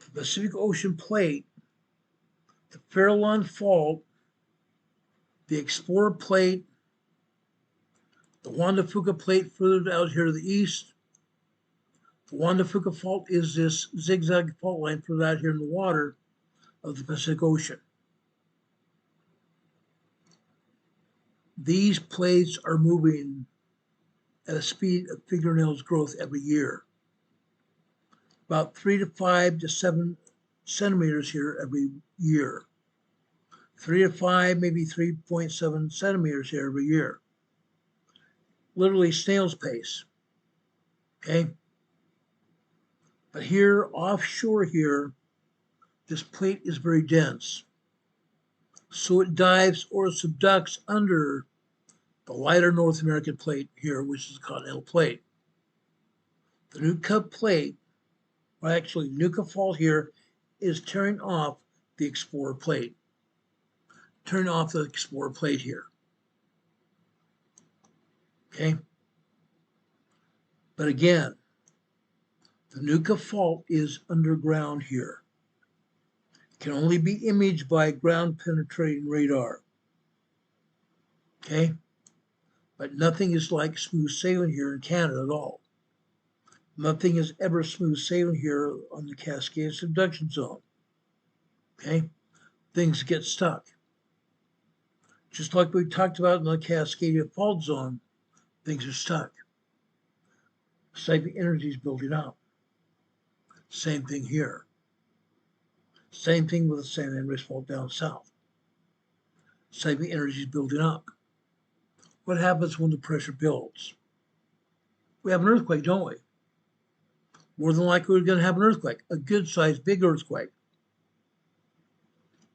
the Pacific Ocean Plate, the Farallon Fault, the Explorer Plate, the Juan de Fuca Plate further out here to the east. The Juan de Fuca Fault is this zigzag fault line further out here in the water of the Pacific Ocean. These plates are moving at a speed of fingernails growth every year. About 3 to 5 to 7 centimeters here every year. 3 to 5, maybe 3.7 centimeters here every year. Literally snail's pace. Okay? But here, offshore here, this plate is very dense. So it dives or subducts under the lighter North American plate here, which is the continental plate. The Nootka plate, or actually Nootka Fault here, is tearing off the Explorer plate. Turn off the Explorer plate here. Okay? But again, the Nootka Fault is underground here. It can only be imaged by ground penetrating radar. Okay? But nothing is like smooth sailing here in Canada at all. Nothing is ever smooth sailing here on the Cascadia subduction zone. Okay? Things get stuck. Just like we talked about in the Cascadia fault zone, things are stuck. Seismic energy is building up. Same thing here. Same thing with the San Andreas Fault down south. Seismic energy is building up. What happens when the pressure builds? We have an earthquake, don't we? More than likely, we're going to have an earthquake, a good-sized, big earthquake.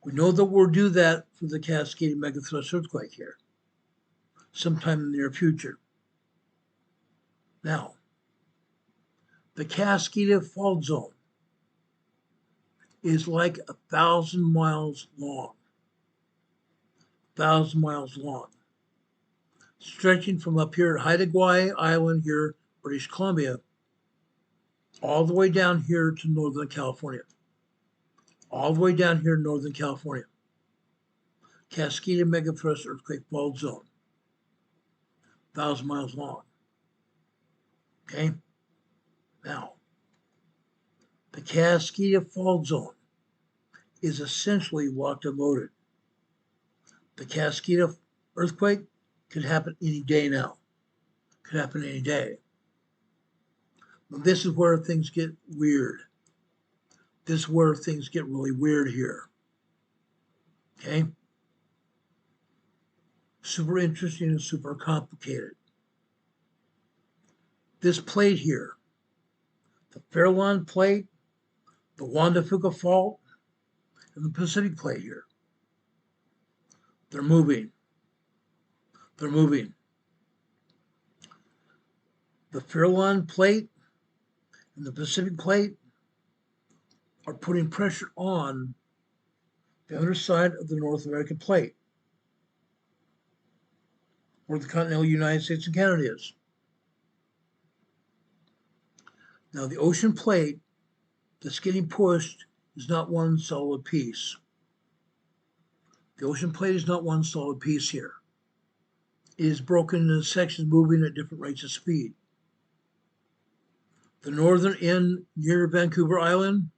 We know that we'll do that for the Cascadia megathrust earthquake here, sometime in the near future. Now, the Cascadia fault zone is like 1,000 miles long. 1,000 miles long. Stretching from up here at Haida Gwaii Island here, British Columbia, all the way down here to Northern California. All the way down here in Northern California. Cascadia megathrust earthquake fault zone. 1,000 miles long. Okay? Now, the Cascadia fault zone is essentially locked and loaded. The Cascadia earthquake could happen any day now. Could happen any day. But this is where things get weird. This is where things get really weird here. Okay? Super interesting and super complicated. This plate here, the Farallon plate, the Juan de Fuca fault, and the Pacific plate here. They're moving. They're moving. The Farallon plate and the Pacific plate are putting pressure on the underside of the North American plate, where the continental United States and Canada is. Now, the ocean plate that's getting pushed is not one solid piece. The ocean plate is not one solid piece here. It is broken into sections moving at different rates of speed. The northern end near Vancouver Island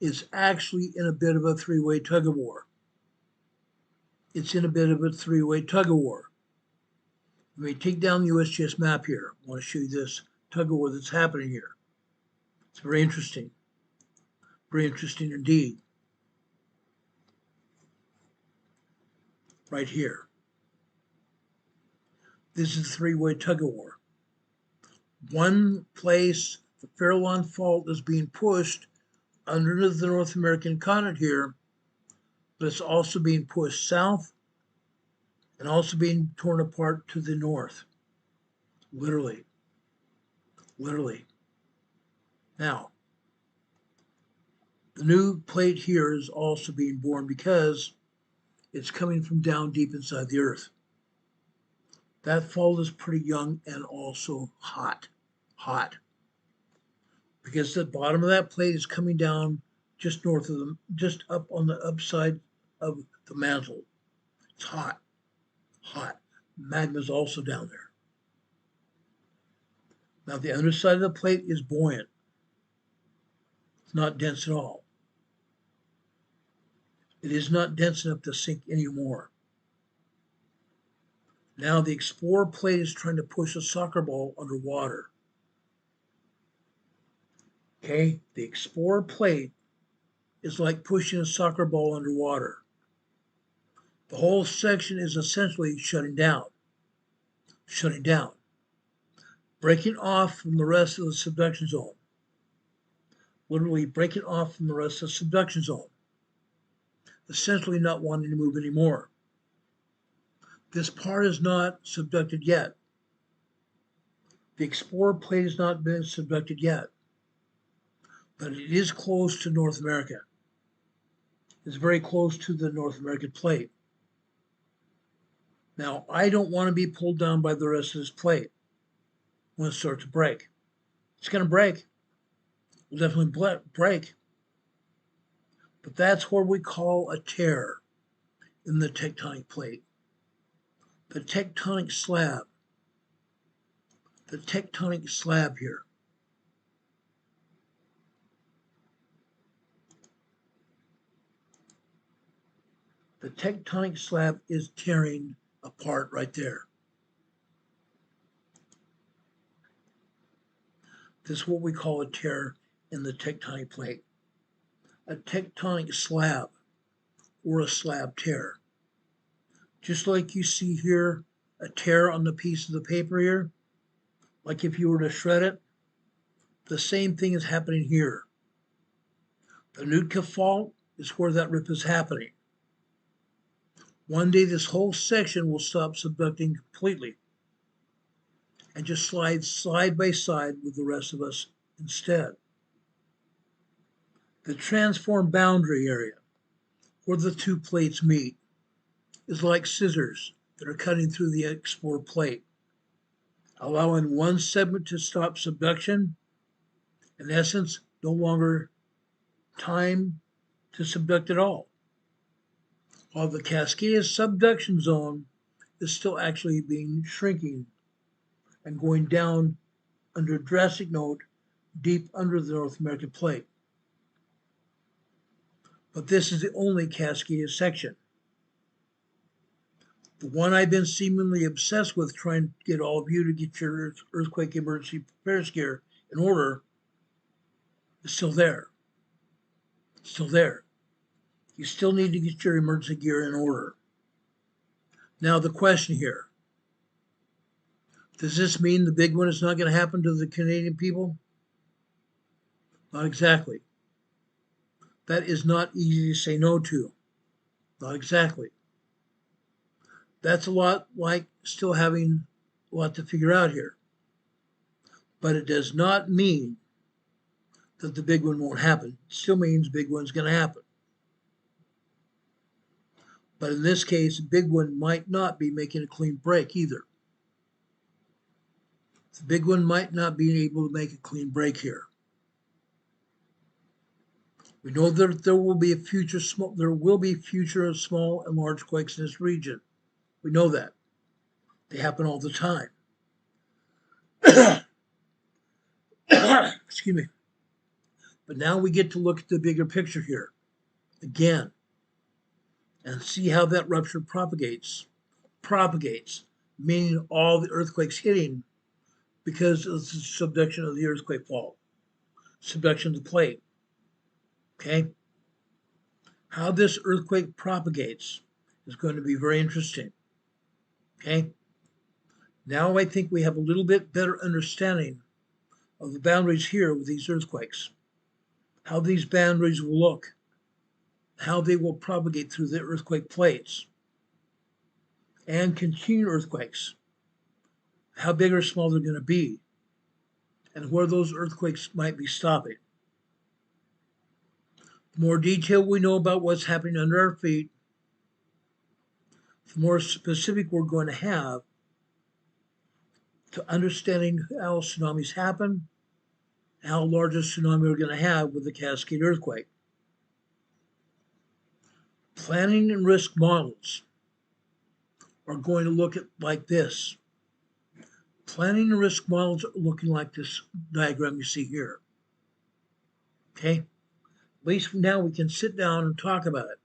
is actually in a bit of a three-way tug-of-war. It's in a bit of a three-way tug-of-war. Let me take down the USGS map here. I want to show you this tug-of-war that's happening here. It's very interesting indeed. Right here. This is a three-way tug-of-war. One place, the Farallon Fault is being pushed underneath the North American continent here, but it's also being pushed south and also being torn apart to the north. Literally. Now, the new plate here is also being born because it's coming from down deep inside the earth. That fault is pretty young and also hot. Because the bottom of that plate is coming down just north of them, just up on the upside of the mantle. It's hot. Magma is also down there. Now the underside of the plate is buoyant. It's not dense at all. It is not dense enough to sink anymore. Now the Explorer plate is trying to push a soccer ball underwater. Okay, the Explorer plate is like pushing a soccer ball underwater. The whole section is essentially shutting down, breaking off from the rest of the subduction zone. Literally breaking off from the rest of the subduction zone. Essentially not wanting to move anymore. This part is not subducted yet. The Explorer plate has not been subducted yet, but it is close to North America. It's very close to the North American plate. Now, I don't want to be pulled down by the rest of this plate when it starts to break. It's going to break. It'll definitely break. But that's what we call a tear in the tectonic plate. The tectonic slab. The tectonic slab here. The tectonic slab is tearing apart right there. This is what we call a tear in the tectonic plate. A tectonic slab or a slab tear. Just like you see here, a tear on the piece of the paper here, like if you were to shred it, the same thing is happening here. The Nootka Fault is where that rip is happening. One day this whole section will stop subducting completely and just slide side by side with the rest of us instead. The transform boundary area, where the two plates meet, is like scissors that are cutting through the Explorer plate, allowing one segment to stop subduction, in essence, no longer time to subduct at all, while the Cascadia subduction zone is still actually shrinking and going down under a drastic note deep under the North American plate. But this is the only Cascadia section. The one I've been seemingly obsessed with, trying to get all of you to get your earthquake emergency preparedness gear in order, is still there. Still there. You still need to get your emergency gear in order. Now the question here, does this mean the big one is not going to happen to the Canadian people? Not exactly. That is not easy to say no to. Not exactly. That's a lot like still having a lot to figure out here. But it does not mean that the big one won't happen. It still means big one's going to happen. But in this case, the big one might not be making a clean break either. The big one might not be able to make a clean break here. We know that there will be future small and large quakes in this region. We know that. They happen all the time. Excuse me. But now we get to look at the bigger picture here again and see how that rupture propagates. Propagates, meaning all the earthquakes hitting because of the subduction of the earthquake fault, subduction of the plate. Okay? How this earthquake propagates is going to be very interesting. Okay? Now I think we have a little bit better understanding of the boundaries here with these earthquakes, how these boundaries will look, how they will propagate through the earthquake plates and continued earthquakes, how big or small they're going to be, and where those earthquakes might be stopping. The more detail we know about what's happening under our feet, the more specific we're going to have to understanding how tsunamis happen, how large a tsunami we're going to have with the Cascade earthquake. Planning and risk models are going to look at like this. Planning and risk models are looking like this diagram you see here. Okay? At least now we can sit down and talk about it.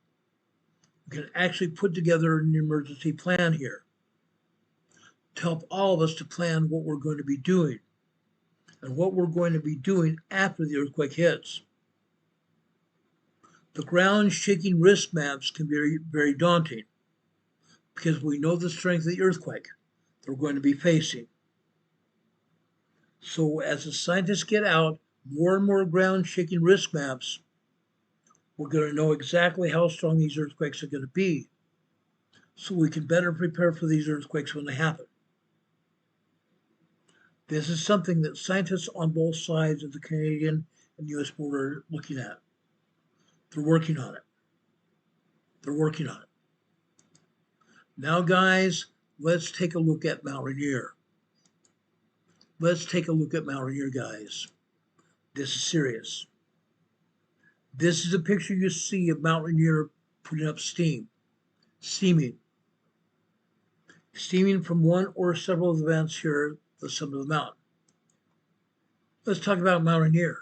We can actually put together an emergency plan here to help all of us to plan what we're going to be doing and what we're going to be doing after the earthquake hits. The ground shaking risk maps can be very, very daunting because we know the strength of the earthquake that we're going to be facing. So as the scientists get out more and more ground shaking risk maps, we're going to know exactly how strong these earthquakes are going to be so we can better prepare for these earthquakes when they happen. This is something that scientists on both sides of the Canadian and U.S. border are looking at. They're working on it. They're working on it. Now, guys, let's take a look at Mount Rainier. Let's take a look at Mount Rainier, guys. This is serious. This is a picture you see of Mount Rainier putting up steam, steaming from one or several of the vents here at the summit of the mountain. Let's talk about Mount Rainier.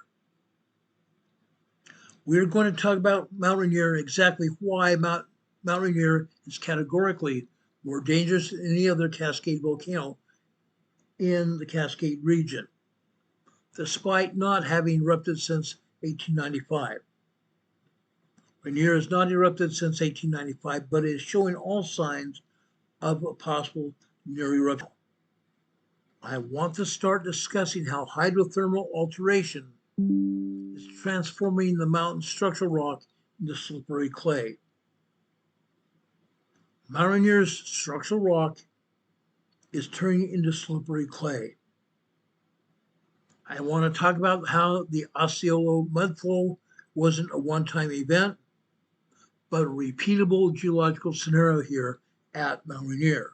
We're going to talk about Mount Rainier and exactly why Mount Rainier is categorically more dangerous than any other Cascade volcano in the Cascade region, despite not having erupted since 1895. Rainier has not erupted since 1895, but is showing all signs of a possible near eruption. I want to start discussing how hydrothermal alteration is transforming the mountain structural rock into slippery clay. Mount Rainier's structural rock is turning into slippery clay. I want to talk about how the Osceola mudflow wasn't a one-time event, but a repeatable geological scenario here at Mount Rainier.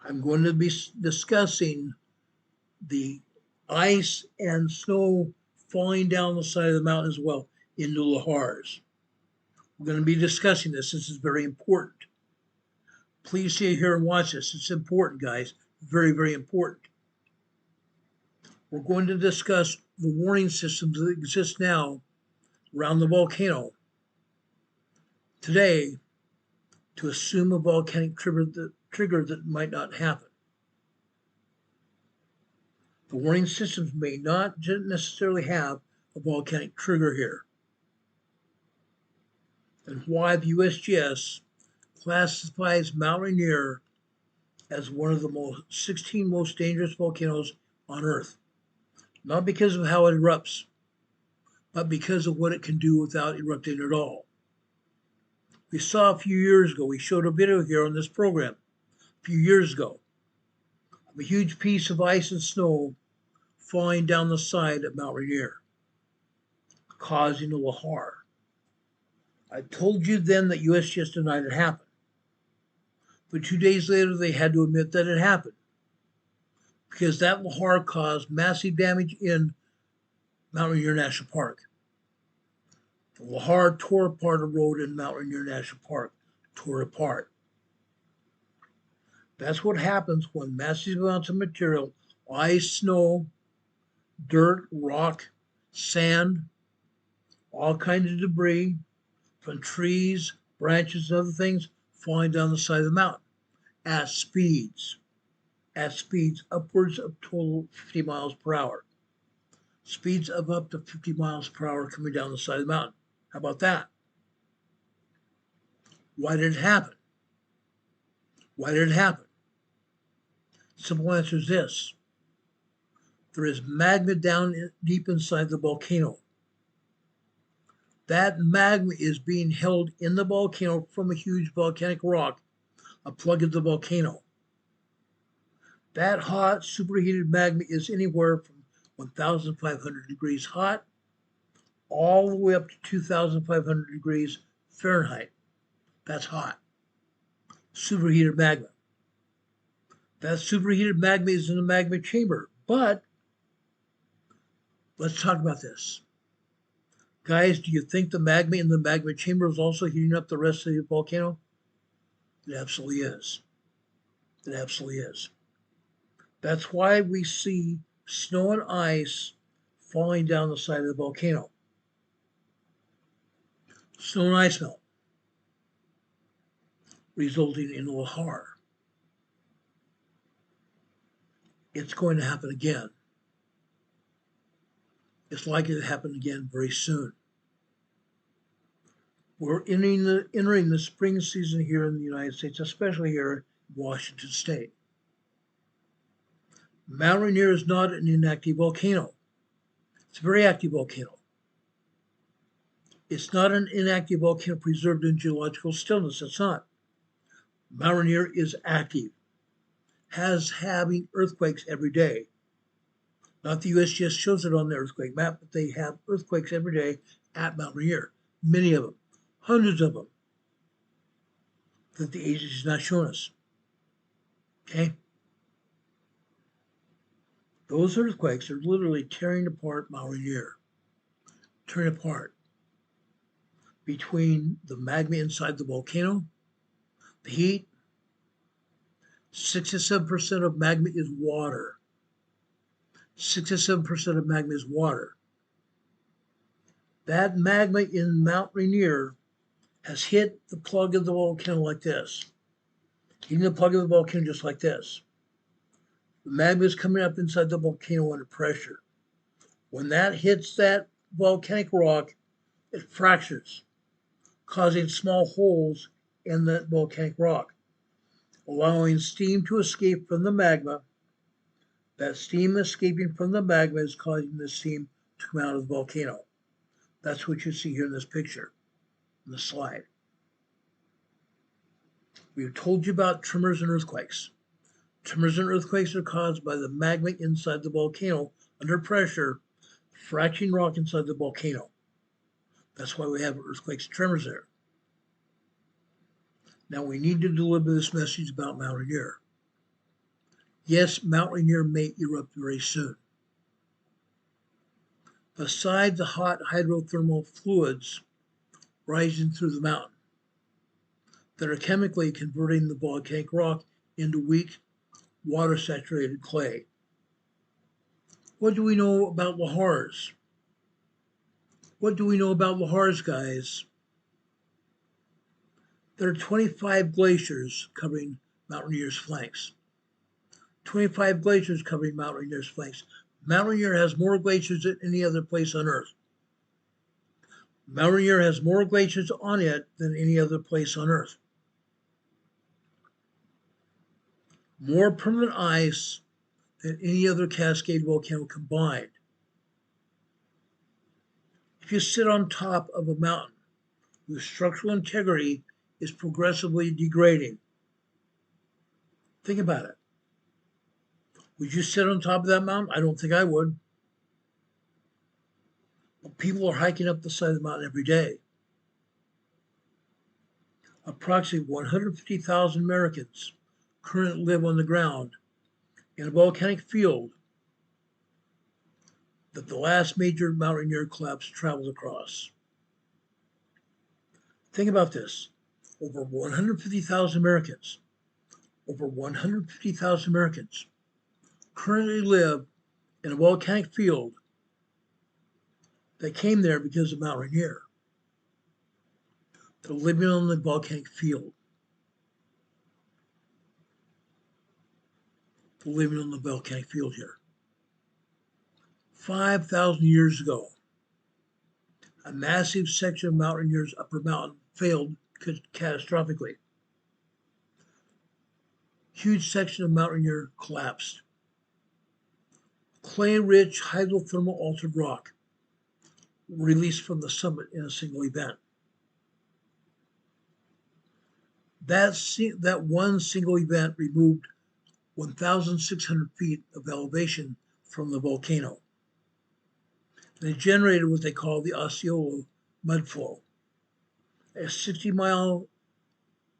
I'm going to be discussing the ice and snow falling down the side of the mountain as well into lahars. We're going to be discussing this. This is very important. Please stay here and watch this. It's important, guys. Very, very important. We're going to discuss the warning systems that exist now around the volcano today to assume a volcanic trigger that might not happen. The warning systems may not necessarily have a volcanic trigger here, and why the USGS classifies Mount Rainier as one of the 16 most dangerous volcanoes on Earth, not because of how it erupts, but because of what it can do without erupting at all. We saw a few years ago, we showed a video here on this program a few years ago of a huge piece of ice and snow falling down the side of Mount Rainier, causing a lahar. I told you then that USGS denied it happened, but 2 days later they had to admit that it happened because that lahar caused massive damage in Mount Rainier National Park. The lahar tore apart a road in Mount Rainier National Park, tore apart. That's what happens when massive amounts of material ice, snow, dirt, rock, sand, all kinds of debris from trees, branches, and other things falling down the side of the mountain at speeds upwards of total 50 miles per hour. Speeds of up to 50 miles per hour coming down the side of the mountain. How about that? Why did it happen? Why did it happen? Simple answer is this. There is magma down deep inside the volcano. That magma is being held in the volcano from a huge volcanic rock, a plug of the volcano. That hot superheated magma is anywhere from 1,500 degrees hot all the way up to 2,500 degrees Fahrenheit. That's hot. Superheated magma. That superheated magma is in the magma chamber. But let's talk about this. Guys, do you think the magma in the magma chamber is also heating up the rest of the volcano? It absolutely is. It absolutely is. That's why we see snow and ice falling down the side of the volcano. Snow and ice melt, resulting in lahar. It's going to happen again. It's likely to happen again very soon. We're entering the spring season here in the United States, especially here in Washington State. Mount Rainier is not an inactive volcano. It's a very active volcano. It's not an inactive volcano preserved in geological stillness. It's not. Mount Rainier is active, having earthquakes every day. Not the USGS shows it on the earthquake map, but they have earthquakes every day at Mount Rainier. Many of them, hundreds of them, that the agency is not showing us. Okay? Those earthquakes are literally tearing apart Mount Rainier, tearing apart between the magma inside the volcano, the heat. 67% of magma is water. 67% of magma is water. That magma in Mount Rainier has hit the plug of the volcano like this. Hitting the plug of the volcano just like this. The magma is coming up inside the volcano under pressure. When that hits that volcanic rock, it fractures, causing small holes in that volcanic rock, allowing steam to escape from the magma. That steam escaping from the magma is causing the steam to come out of the volcano. That's what you see here in this picture, in the slide. We've told you about tremors and earthquakes. Tremors and earthquakes are caused by the magma inside the volcano under pressure, fracturing rock inside the volcano. That's why we have earthquakes and tremors there. Now we need to deliver this message about Mount Rainier. Yes, Mount Rainier may erupt very soon. Besides the hot hydrothermal fluids rising through the mountain that are chemically converting the volcanic rock into weak, water-saturated clay. What do we know about lahars? What do we know about lahars, guys? There are 25 glaciers covering Mount Rainier's flanks. 25 glaciers covering Mount Rainier's flanks. Mount Rainier has more glaciers than any other place on Earth. Mount Rainier has more glaciers on it than any other place on Earth. More permanent ice than any other Cascade volcano combined. If you sit on top of a mountain whose structural integrity is progressively degrading, think about it. Would you sit on top of that mountain? I don't think I would. But people are hiking up the side of the mountain every day. Approximately 150,000 Americans currently live on the ground in a volcanic field that the last major Mount Rainier collapse traveled across. Think about this. Over 150,000 Americans currently live in a volcanic field that came there because of Mount Rainier. They're living on the volcanic field. They're living on the volcanic field here. 5,000 years ago, a massive section of Mount Rainier's upper mountain failed catastrophically. Huge section of Mount Rainier collapsed. Clay-rich hydrothermal altered rock released from the summit in a single event. That one single event removed 1,600 feet of elevation from the volcano. And it generated what they call the Osceola mudflow, a 60-mile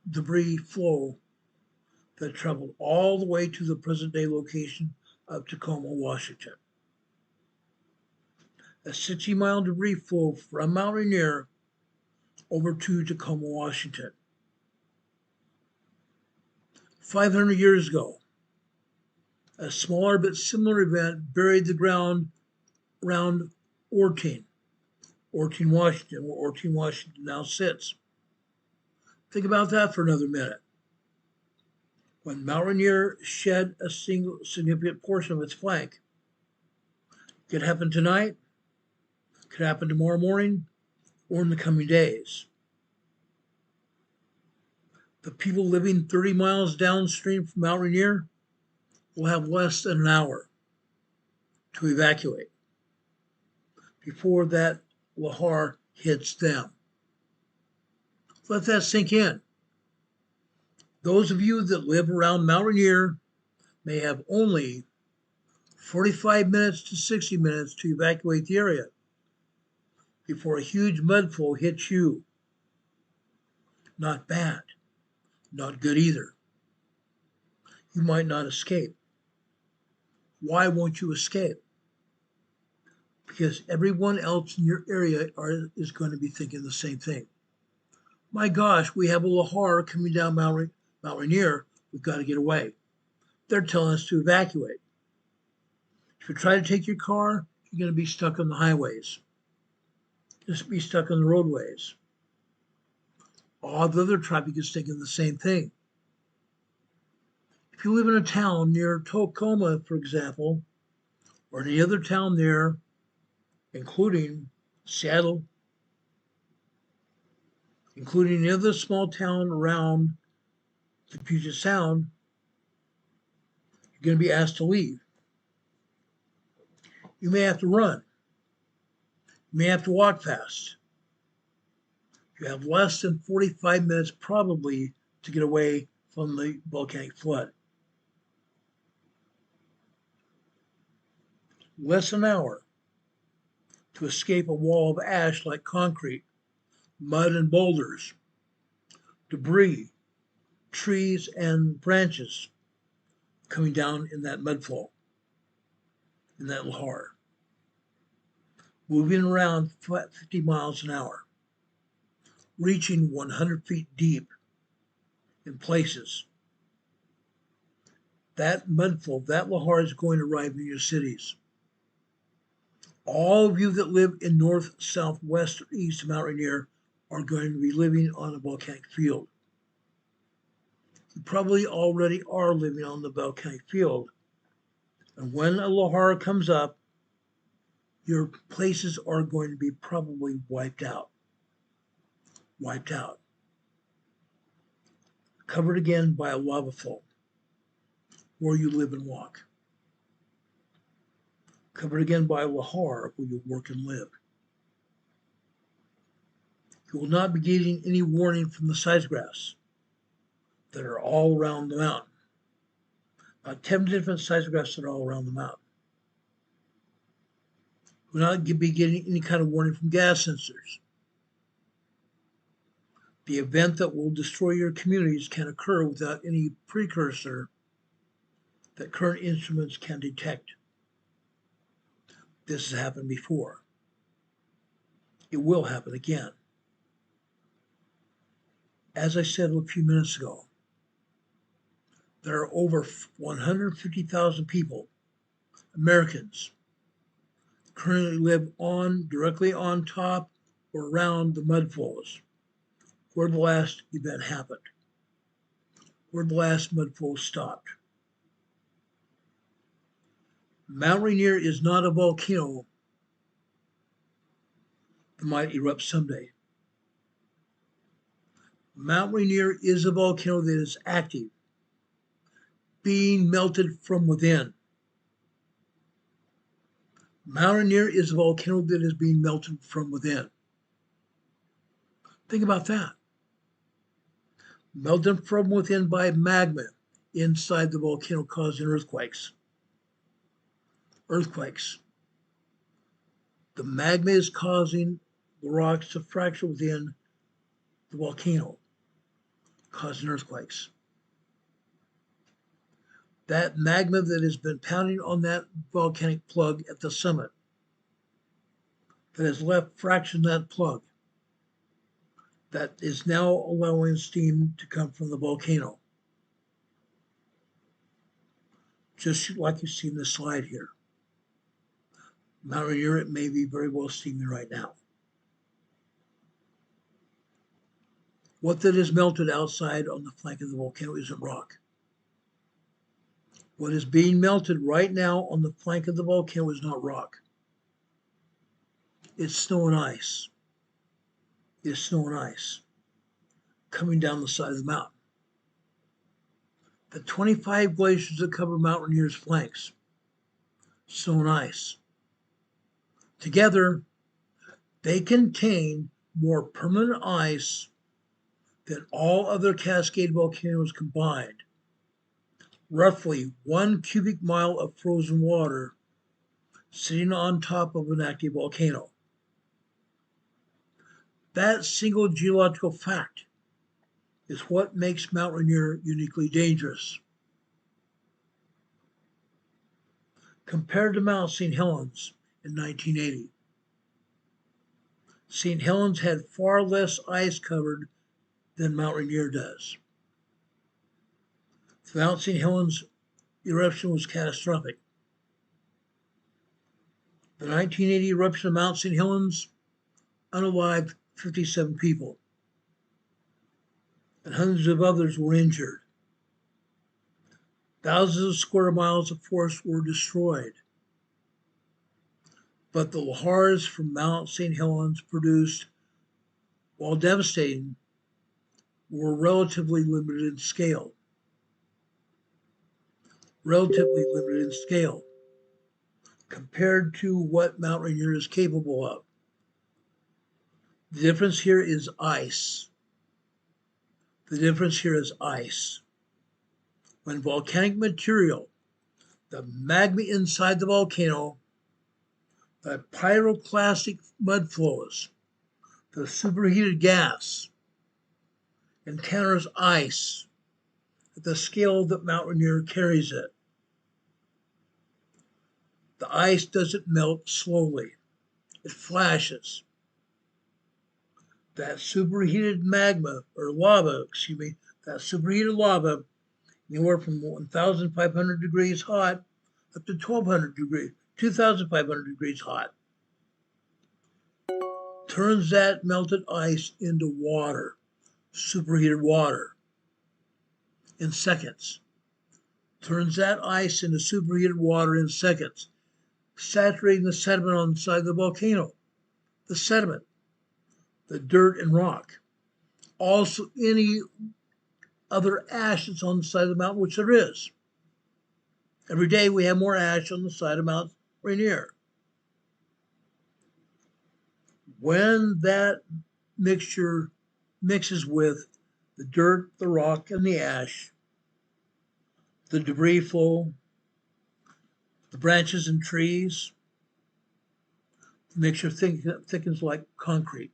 debris flow that traveled all the way to the present-day location of Tacoma, Washington. A 60-mile debris flow from Mount Rainier over to Tacoma, Washington. 500 years ago, a smaller but similar event buried the ground around Orting, Washington, where Orting, Washington now sits. Think about that for another minute. When Mount Rainier shed a single significant portion of its flank, could happen tonight, could happen tomorrow morning, or in the coming days. The people living 30 miles downstream from Mount Rainier will have less than an hour to evacuate before that lahar hits them. Let that sink in. Those of you that live around Mount Rainier may have only 45 minutes to 60 minutes to evacuate the area before a huge mudflow hits you. Not bad, not good either. You might not escape. Why won't you escape? Because everyone else in your area is going to be thinking the same thing. My gosh, we have a lahar coming down Mount Rainier. We've got to get away. They're telling us to evacuate. If you try to take your car, you're going to be stuck on the highways. Just be stuck on the roadways. All the other traffic is thinking the same thing. If you live in a town near Tacoma, for example, or any other town there, including Seattle, including any other small town around the Puget Sound, you're going to be asked to leave. You may have to run. You may have to walk fast. You have less than 45 minutes probably to get away from the volcanic flood. Less than an hour to escape a wall of ash like concrete, mud and boulders, debris, trees and branches coming down in that mudflow, in that lahar, moving around 50 miles an hour, reaching 100 feet deep in places. That mudflow, that lahar is going to arrive in your cities. All of you that live in north, south, west, or east of Mount Rainier are going to be living on a volcanic field. You probably already are living on the volcanic field. And when a lahar comes up, your places are going to be probably wiped out. Wiped out. Covered again by a lava flow where you live and walk. Covered again by a lahar where you work and live. You will not be getting any warning from the seismographs that are all around the mountain. About 10 different seismographs that are all around the mountain. You will not be getting any kind of warning from gas sensors. The event that will destroy your communities can occur without any precursor that current instruments can detect. This has happened before. It will happen again. As I said a few minutes ago, there are over 150,000 people Americans currently live directly on top or around the mudflows where the last event happened, where the last mudflow stopped. Mount Rainier is not a volcano that might erupt someday. Mount Rainier is a volcano that is active, being melted from within. Mount Rainier is a volcano that is being melted from within. Think about that. Melted from within by magma inside the volcano causing earthquakes. Earthquakes. The magma is causing the rocks to fracture within the volcano, causing earthquakes. That magma that has been pounding on that volcanic plug at the summit, that has left fractures in that plug, that is now allowing steam to come from the volcano. Just like you see in the slide here. Mount Rainier, it may be very well steaming right now. What that is melted outside on the flank of the volcano isn't rock. What is being melted right now on the flank of the volcano is not rock. It's snow and ice. It's snow and ice coming down the side of the mountain. The 25 glaciers that cover Mount Rainier's flanks, snow and ice. Together, they contain more permanent ice than all other Cascade volcanoes combined. Roughly 1 cubic mile of frozen water sitting on top of an active volcano. That single geological fact is what makes Mount Rainier uniquely dangerous. Compared to Mount St. Helens in 1980, St. Helens had far less ice covered than Mount Rainier does. The Mount St. Helens eruption was catastrophic. The 1980 eruption of Mount St. Helens unalived 57 people, and hundreds of others were injured. Thousands of square miles of forest were destroyed. But the lahars from Mount St. Helens produced, while devastating, were relatively limited in scale. Relatively limited in scale compared to what Mount Rainier is capable of. The difference here is ice. The difference here is ice. When volcanic material, the magma inside the volcano, the pyroclastic mud flows, the superheated gas, encounters ice at the scale that Mount Rainier carries it. The ice doesn't melt slowly. It flashes. That superheated magma, or lava, that superheated lava, anywhere from 1,500 degrees hot up to 2,500 degrees hot, turns that melted ice into water, superheated water, in seconds. Turns that ice into superheated water in seconds, saturating the sediment on the side of the volcano. The sediment, the dirt and rock. Also any other ash that's on the side of the mountain, which there is. Every day we have more ash on the side of Mount Rainier. When that mixture mixes with the dirt, the rock, and the ash, the debris flow, the branches and trees, the mixture thickens like concrete.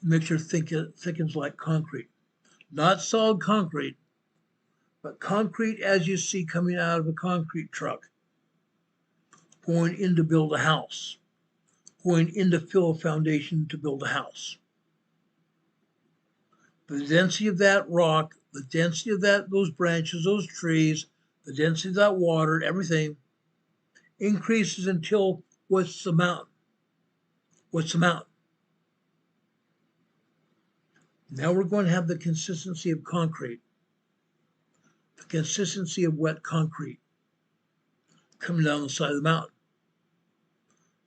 The mixture thickens like concrete. Not solid concrete, but concrete as you see coming out of a concrete truck, going in to build a house, going in to fill a foundation to build a house. The density of that rock, the density of those branches, those trees, the density of that water, everything increases until what's the mountain? What's the mountain? Now we're going to have the consistency of concrete, the consistency of wet concrete coming down the side of the mountain,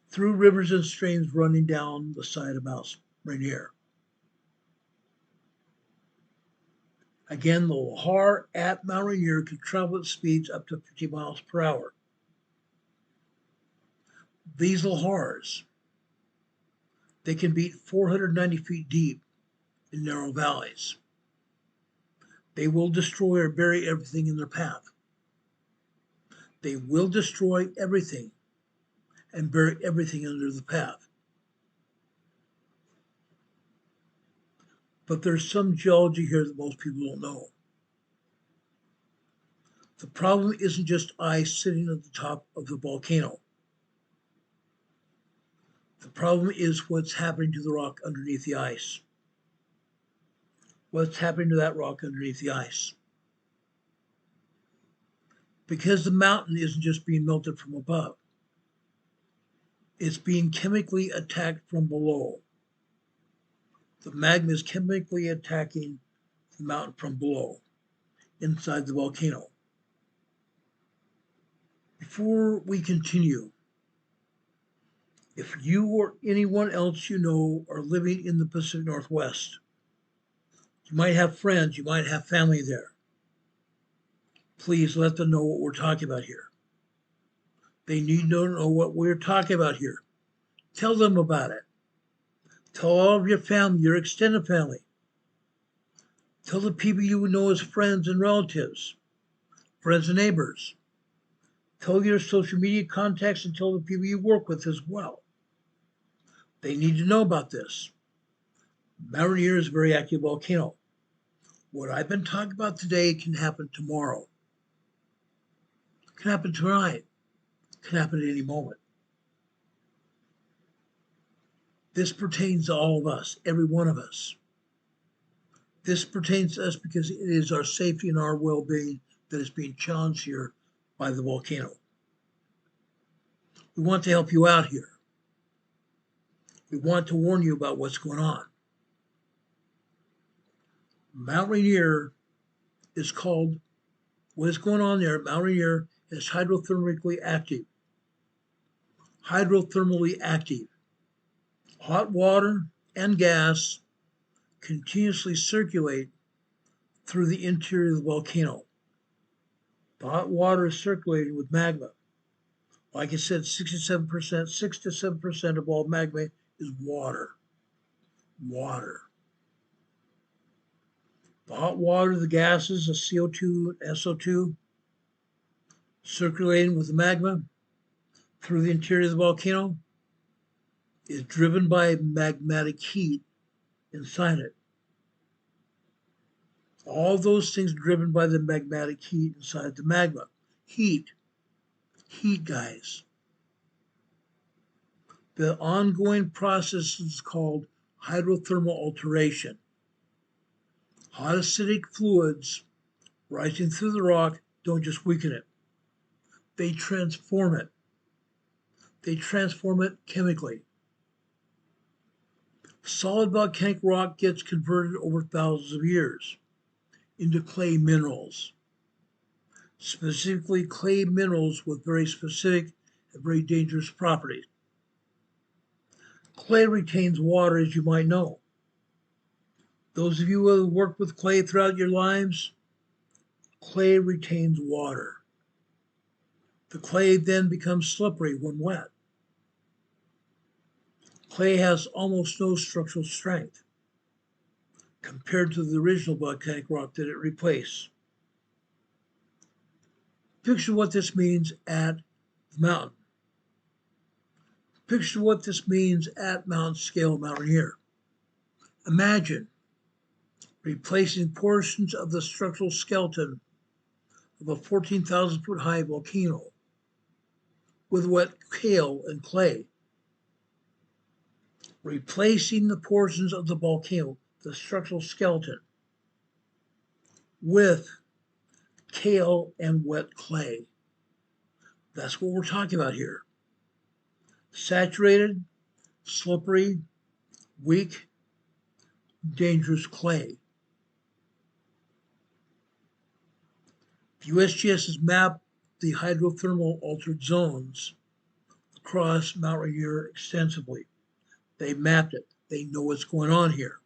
through rivers and streams running down the side of Mount Rainier. Again, the lahar at Mount Rainier can travel at speeds up to 50 miles per hour. These lahars, they can be 490 feet deep in narrow valleys. They will destroy or bury everything in their path. They will destroy everything and bury everything under the path. But there's some geology here that most people don't know. The problem isn't just ice sitting at the top of the volcano. The problem is what's happening to the rock underneath the ice. What's happening to that rock underneath the ice? Because the mountain isn't just being melted from above. It's being chemically attacked from below. The magma is chemically attacking the mountain from below, inside the volcano. Before we continue, if you or anyone else you know are living in the Pacific Northwest, you might have friends, you might have family there. Please let them know what we're talking about here. They need to know what we're talking about here. Tell them about it. Tell all of your family, your extended family. Tell the people you know as friends and relatives, friends and neighbors. Tell your social media contacts and tell the people you work with as well. They need to know about this. Mount Rainier is a very active volcano. What I've been talking about today can happen tomorrow. It can happen tonight. It can happen at any moment. This pertains to all of us, every one of us. This pertains to us because it is our safety and our well-being that is being challenged here by the volcano. We want to help you out here. We want to warn you about what's going on. Mount Rainier is called, what is going on there, Mount Rainier is hydrothermically active. Hydrothermally active. Hot water and gas continuously circulate through the interior of the volcano. The hot water is circulating with magma. Like I said, 67%, 6 to 7% of all magma is water. Water. The hot water, the gases, the CO2, SO2, circulating with the magma through the interior of the volcano is driven by magmatic heat inside it. All those things driven by the magmatic heat inside the magma. Heat, guys. The ongoing process is called hydrothermal alteration. Hot acidic fluids rising through the rock don't just weaken it. They transform it. They transform it chemically. Solid volcanic rock gets converted over thousands of years into clay minerals, specifically clay minerals with very specific and very dangerous properties. Clay retains water, as you might know. Those of you who have worked with clay throughout your lives, clay retains water. The clay then becomes slippery when wet. Clay has almost no structural strength compared to the original volcanic rock that it replaced. Picture what this means at the mountain. Picture what this means at mountain scale, Mount Rainier. Imagine replacing portions of the structural skeleton of a 14,000 foot high volcano with wet hail and clay. Replacing the portions of the volcano, the structural skeleton, with kale, and wet clay. That's what we're talking about here. Saturated, slippery, weak, dangerous clay. The USGS has mapped the hydrothermal altered zones across Mount Rainier extensively. They mapped it. They know what's going on here.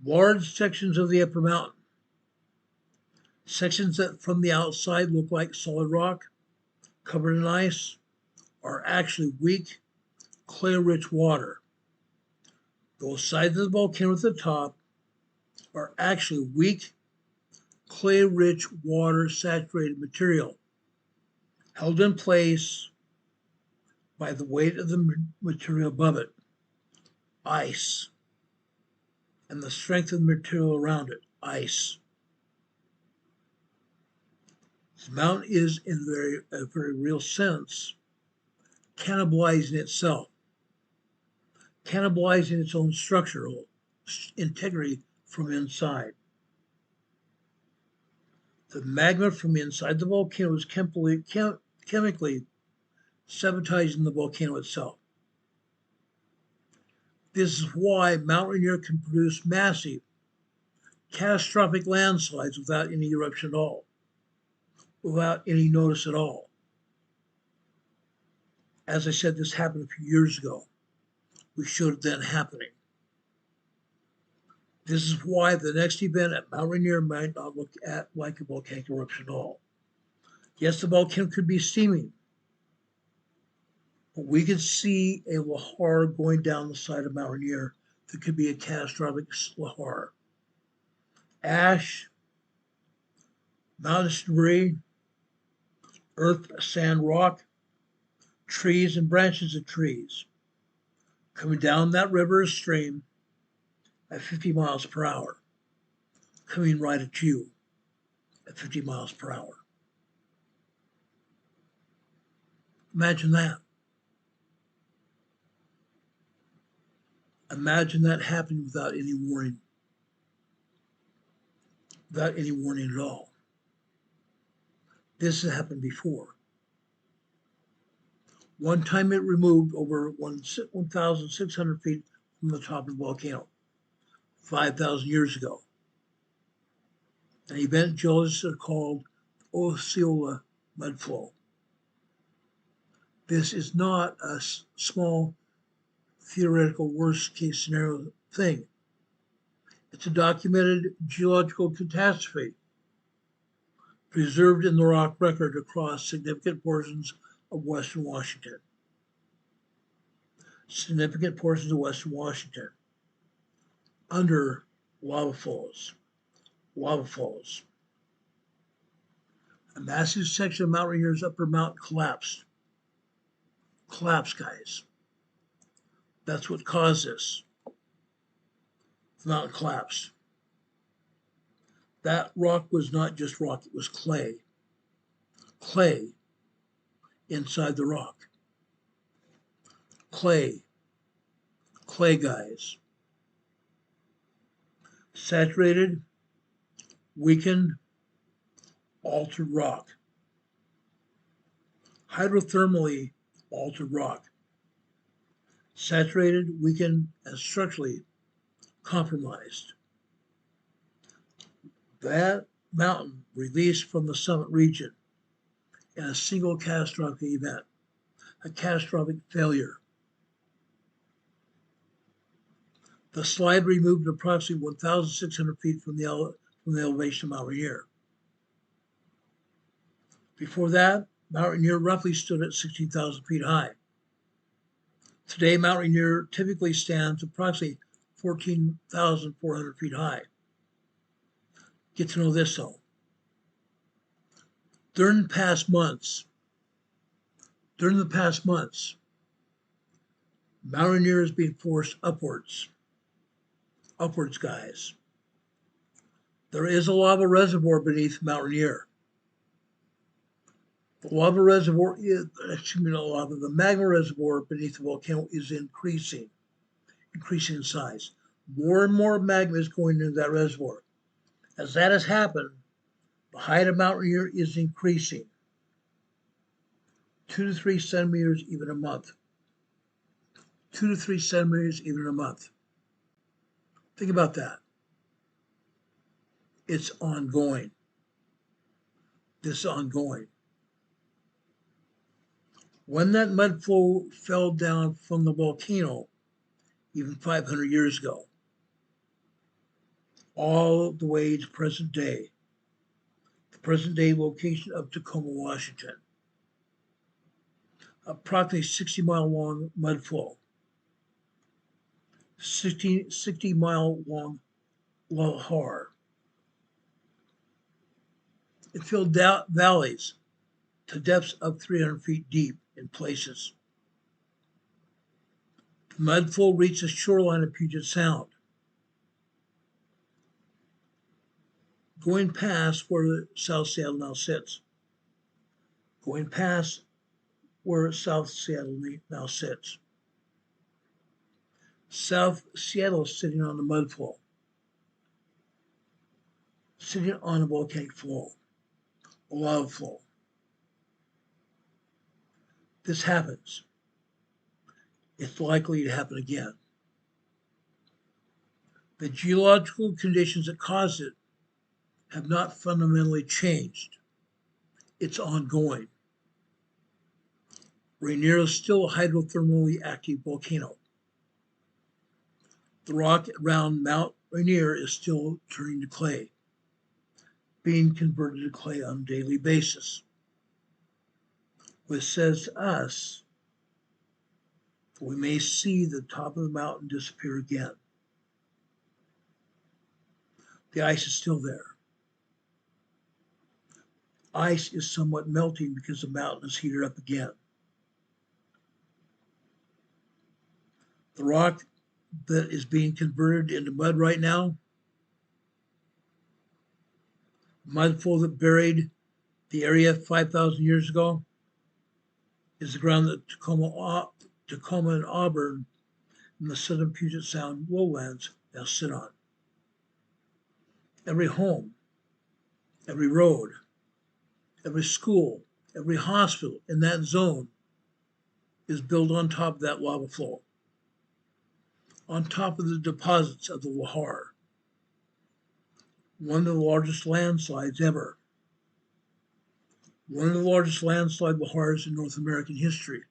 Large sections of the upper mountain, sections that from the outside look like solid rock, covered in ice, are actually weak, clay-rich water. Those sides of the volcano at the top are actually weak, clay-rich water-saturated material, held in place by the weight of the material above it, ice, and the strength of the material around it, ice. The mountain is, in a very real sense, cannibalizing itself, cannibalizing its own structural integrity from inside. The magma from inside the volcano is chemically sabotaging the volcano itself. This is why Mount Rainier can produce massive, catastrophic landslides without any eruption at all, without any notice at all. As I said, this happened a few years ago. We showed it then happening. This is why the next event at Mount Rainier might not look like a volcanic eruption at all. Yes, the volcano could be steaming, but we could see a lahar going down the side of Mount Rainier that could be a catastrophic lahar. Ash, mountainous debris, earth, sand, rock, trees, and branches of trees coming down that river or stream at 50 miles per hour, coming right at you at 50 miles per hour. Imagine that. Imagine that happening without any warning. Without any warning at all. This has happened before. One time it removed over 1,600 feet from the top of the volcano, 5,000 years ago. An event geologists have called Osceola mudflow. This is not a small theoretical worst case scenario thing. It's a documented geological catastrophe preserved in the rock record across significant portions of Western Washington. Significant portions of Western Washington under lava flows. Lava flows. A massive section of Mount Rainier's upper mountain collapsed. Collapsed, guys. That's what caused this. The mountain collapsed. That rock was not just rock, it was clay. Clay inside the rock. Clay. Clay, guys. Saturated, weakened, altered rock. Hydrothermally altered rock. Saturated, weakened, and structurally compromised. That mountain released from the summit region in a single catastrophic event, a catastrophic failure. The slide removed approximately 1,600 feet from the elevation of Mount Rainier. Before that, Mount Rainier roughly stood at 16,000 feet high. Today, Mount Rainier typically stands approximately 14,400 feet high. Get to know this though. During the past months, Mount Rainier is being forced upwards. Upwards, guys. There is a lava reservoir beneath Mount Rainier. The lava reservoir the magma reservoir beneath the volcano is increasing in size. More and more magma is going into that reservoir. As that has happened, The height of Mount Rainier is increasing 2 to 3 centimeters even a month. 2 to 3 centimeters even a month. Think about that. It's ongoing. This is ongoing. When that mud flow fell down from the volcano, even 500 years ago, all the way to present day, the present day location of Tacoma, Washington, approximately 60-mile long mud flow, 60-mile long lahar. It filled valleys to depths of 300 feet deep in places. The mud flow reached the shoreline of Puget Sound, going past where South Seattle now sits. Going past where South Seattle now sits. South Seattle is sitting on the mud flow, sitting on a volcanic flow, a lava flow. This happens. It's likely to happen again. The geological conditions that caused it have not fundamentally changed. It's ongoing. Rainier is still a hydrothermally active volcano. The rock around Mount Rainier is still turning to clay, being converted to clay on a daily basis, which says to us we may see the top of the mountain disappear again. The ice is still there. Ice is somewhat melting because the mountain is heated up again. The rock that is being converted into mud right now, mud flow that buried the area 5,000 years ago, is the ground that Tacoma and Auburn in the southern Puget Sound lowlands now sit on. Every home, every road, every school, every hospital in that zone is built on top of that lava flow, on top of the deposits of the lahar, one of the largest landslides ever, one of the largest landslide lahars in North American history.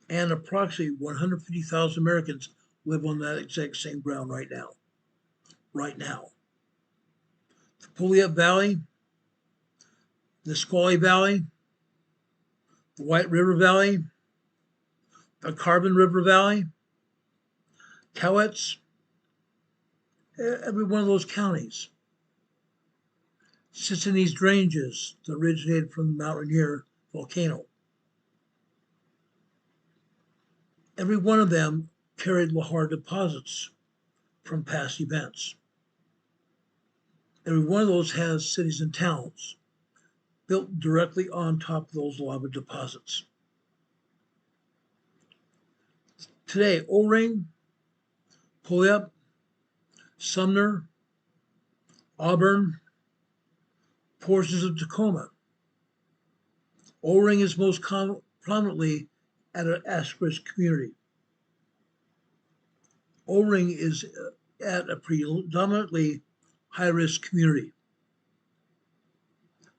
And approximately 150,000 Americans live on that exact same ground right now. The Puyallup Valley, the Nisqually Valley, the White River Valley, the Carbon River Valley, Cowetz, every one of those counties sits in these drainages that originated from the Mount Rainier volcano. Every one of them carried lahar deposits from past events. Every one of those has cities and towns built directly on top of those lava deposits. Today, O-Ring, Puyallup, Sumner, Auburn, portions of Tacoma. O-Ring is most prominently at an at-risk community. O-Ring is at a predominantly high-risk community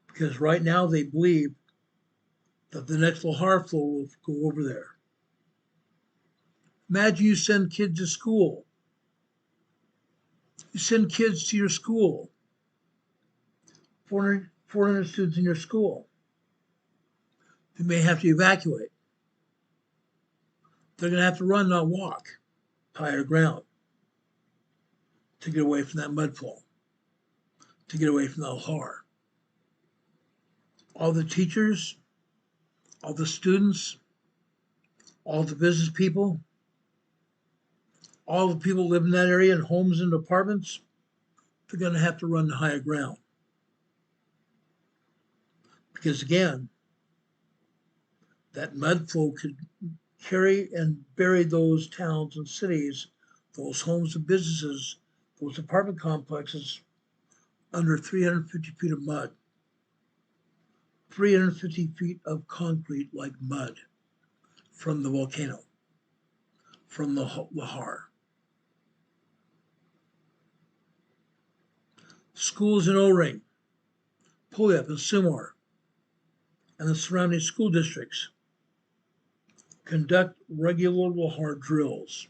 because right now they believe that the next lahar flow will go over there. Imagine you send kids to school. You send kids to your school, 400 students in your school. You may have to evacuate. They're going to have to run, not walk, to higher ground to get away from that mud flow, to get away from the lahar. All the teachers, all the students, all the business people, all the people who live in that area in homes and apartments, they're going to have to run to higher ground. Because again, that mud flow could carry and bury those towns and cities, those homes and businesses, those apartment complexes under 350 feet of mud, 350 feet of concrete like mud from the volcano, from the lahar. Schools in O-Ring, Puyallup, and Seymour, and the surrounding school districts conduct regular lahar drills,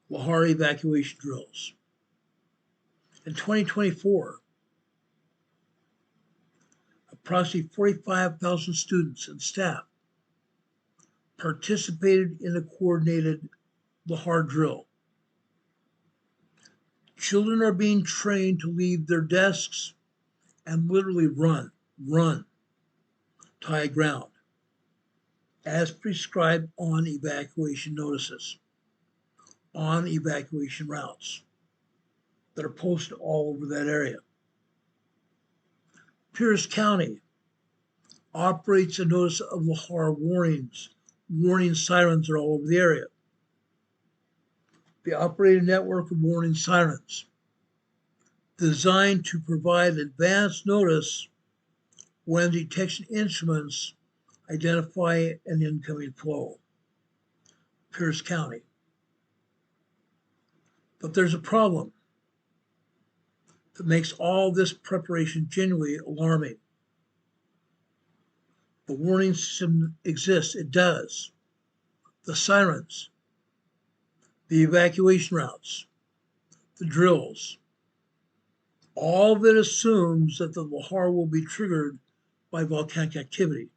lahar evacuation drills. In 2024, approximately 45,000 students and staff participated in a coordinated lahar drill. Children are being trained to leave their desks and literally run to high ground, as prescribed on evacuation notices, on evacuation routes that are posted all over that area. Pierce County operates a notice of lahar warnings. Warning sirens are all over the area. They operate a network of warning sirens designed to provide advance notice when detection instruments identify an incoming flow. Pierce County. But there's a problem that makes all this preparation genuinely alarming. The warning system exists, it does. The sirens, the evacuation routes, the drills, all of it assumes that the lahar will be triggered by volcanic activity,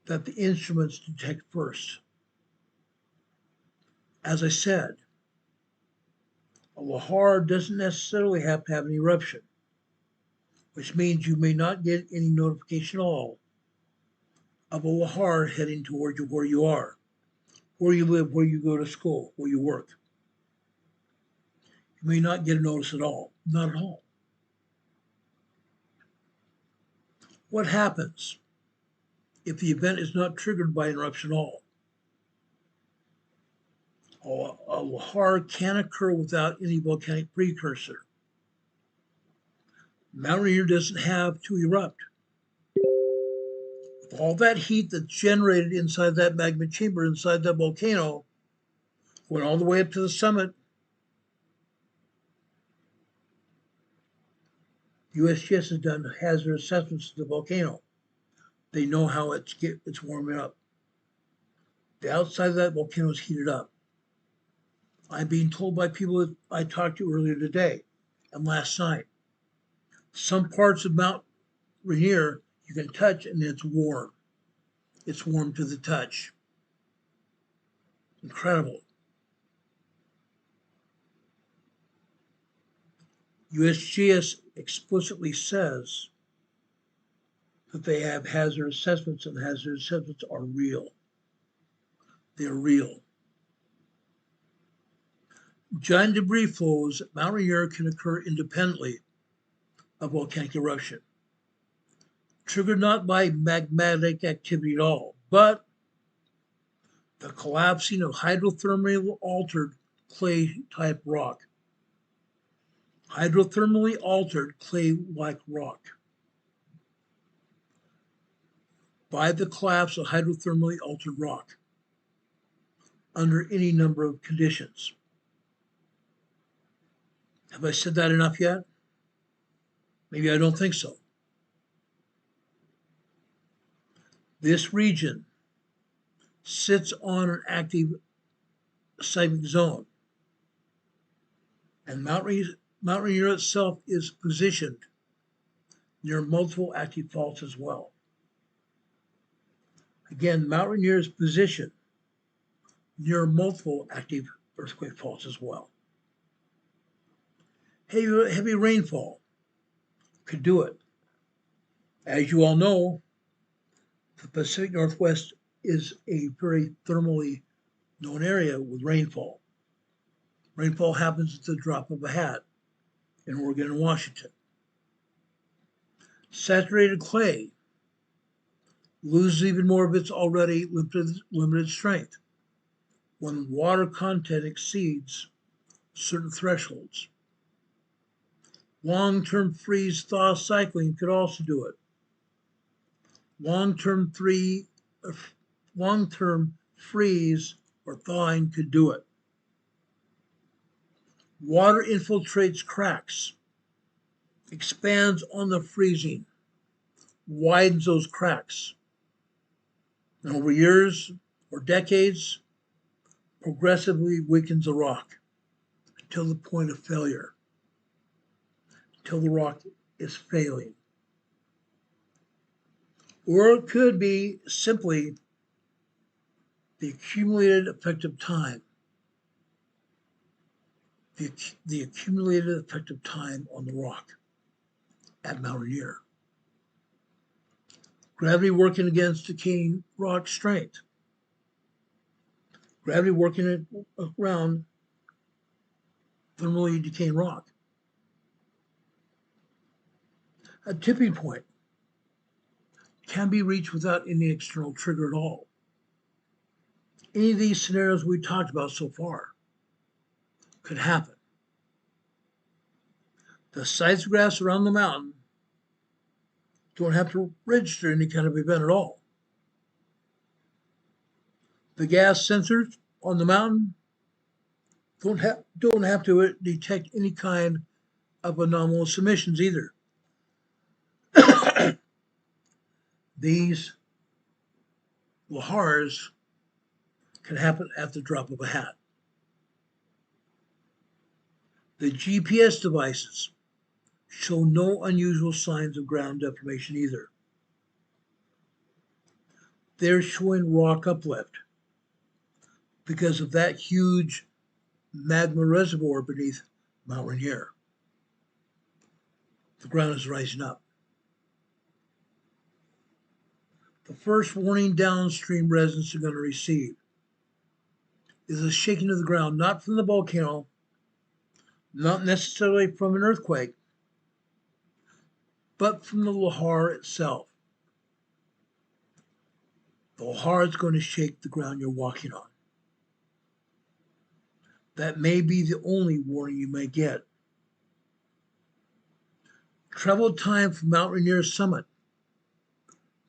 that the instruments detect first. As I said, a lahar doesn't necessarily have to have an eruption, which means you may not get any notification at all of a lahar heading toward you where you are, where you live, where you go to school, where you work. You may not get a notice at all, not at all. What happens if the event is not triggered by an eruption at all? A lahar can occur without any volcanic precursor. Mount Rainier doesn't have to erupt. With all that heat that's generated inside that magma chamber, inside that volcano, went all the way up to the summit, USGS has done hazard assessments of the volcano. They know how it's warming up. The outside of that volcano is heated up. I'm being told by people that I talked to earlier today and last night, some parts of Mount Rainier you can touch and it's warm. It's warm to the touch. Incredible. USGS explicitly says that they have hazard assessments, and hazard assessments are real. They're real. Giant debris flows at Mount Rainier can occur independently of volcanic eruption, triggered not by magmatic activity at all, but the collapsing of hydrothermally altered clay-type rock. Hydrothermally altered clay-like rock. By the collapse of hydrothermally altered rock under any number of conditions. Have I said that enough yet? Maybe I don't think so. This region sits on an active seismic zone, and Mount Rainier itself is positioned near multiple active faults as well. Again, Mount Rainier is positioned near multiple active earthquake faults as well. Heavy rainfall could do it. As you all know, the Pacific Northwest is a very thermally known area with rainfall. Rainfall happens at the drop of a hat in Oregon and Washington. Saturated clay loses even more of its already limited strength when water content exceeds certain thresholds. Long-term freeze-thaw cycling could also do it. Long-term freeze or thawing could do it. Water infiltrates cracks, expands on the freezing, widens those cracks, and over years or decades, progressively weakens the rock until the point of failure, until the rock is failing. Or it could be simply the accumulated effective time, the accumulated effective time on the rock at Mount Rainier. Gravity working against decaying rock strength. Gravity working around thermally decaying rock. A tipping point can be reached without any external trigger at all. Any of these scenarios we talked about so far could happen. The seismographs around the mountain don't have to register any kind of event at all. The gas sensors on the mountain don't have to detect any kind of anomalous emissions either. These lahars can happen at the drop of a hat. The GPS devices show no unusual signs of ground deformation either. They're showing rock uplift because of that huge magma reservoir beneath Mount Rainier. The ground is rising up. The first warning downstream residents are going to receive is a shaking of the ground, not from the volcano, not necessarily from an earthquake, but from the lahar itself. The lahar is going to shake the ground you're walking on. That may be the only warning you may get. Travel time from Mount Rainier summit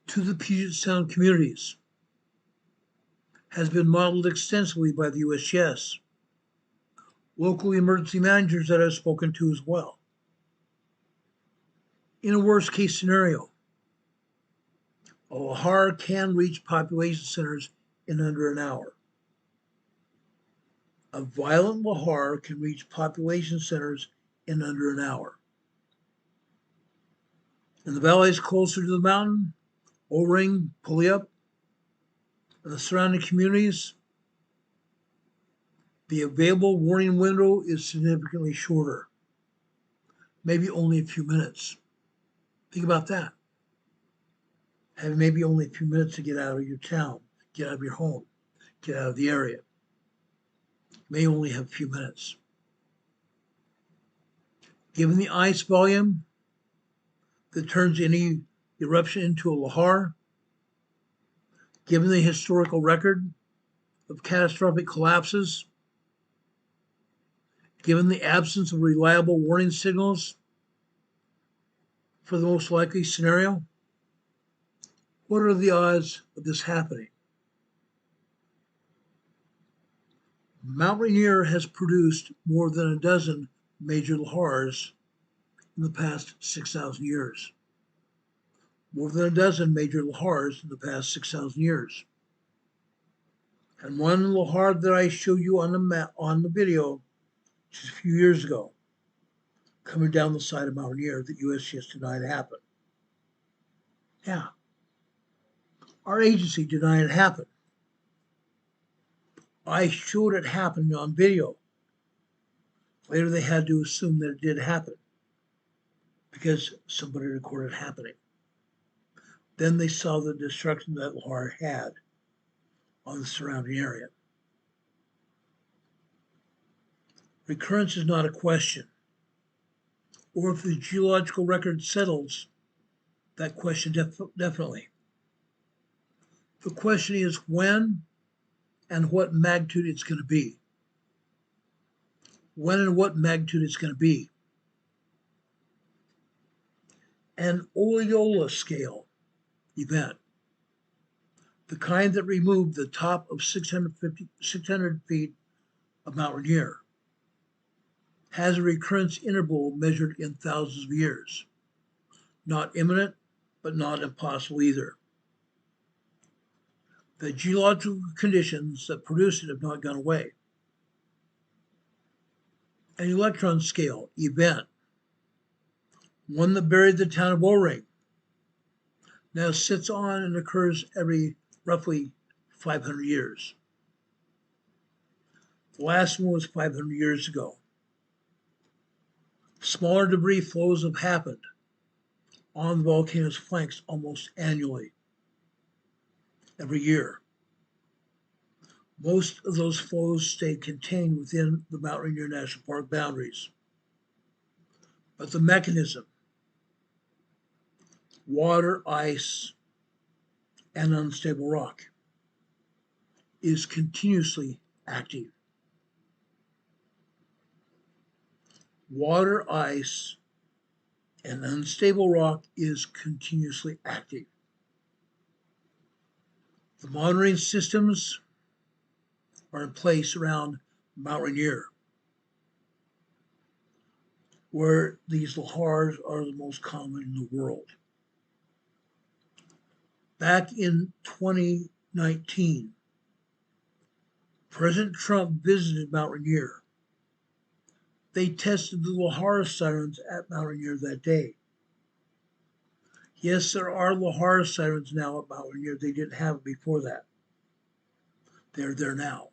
to the Puget Sound communities has been modeled extensively by the USGS, local emergency managers that I've spoken to as well. In a worst case scenario, a lahar can reach population centers in under an hour. A violent lahar can reach population centers in under an hour. In the valleys closer to the mountain, O-ring, Puyallup, and the surrounding communities, the available warning window is significantly shorter, maybe only a few minutes. Think about that. Having maybe only a few minutes to get out of your town, get out of your home, get out of the area. May only have a few minutes. Given the ice volume that turns any eruption into a lahar, given the historical record of catastrophic collapses, given the absence of reliable warning signals for the most likely scenario, what are the odds of this happening? Mount Rainier has produced more than a dozen major lahars in the past 6,000 years. More than a dozen major lahars in the past 6,000 years. And one lahar that I showed you on the video just a few years ago, coming down the side of Mount Rainier that USGS denied happened. Yeah. Our agency denied it happened. I showed it happen on video. Later they had to assume that it did happen because somebody recorded it happening. Then they saw the destruction that lahar had on the surrounding area. Recurrence is not a question. Or if the geological record settles, that question definitely. The question is when and what magnitude it's going to be. When and what magnitude it's going to be. an oleola scale event, the kind that removed the top of 600 feet of Mount Rainier, has a recurrence interval measured in thousands of years. Not imminent, but not impossible either. The geological conditions that produce it have not gone away. An electron scale event, one that buried the town of O-Ring, now sits on and occurs every roughly 500 years. The last one was 500 years ago. Smaller debris flows have happened on the volcano's flanks almost annually, every year. Most of those flows stay contained within the Mount Rainier National Park boundaries. But the mechanism, water, ice, and unstable rock, is continuously active. Water, ice, and unstable rock is continuously active. The monitoring systems are in place around Mount Rainier, where these lahars are the most common in the world. Back in 2019, President Trump visited Mount Rainier. They tested the lahar sirens at Mount Rainier that day. Yes, there are lahar sirens now at Mount Rainier. They didn't have it before that. They're there now.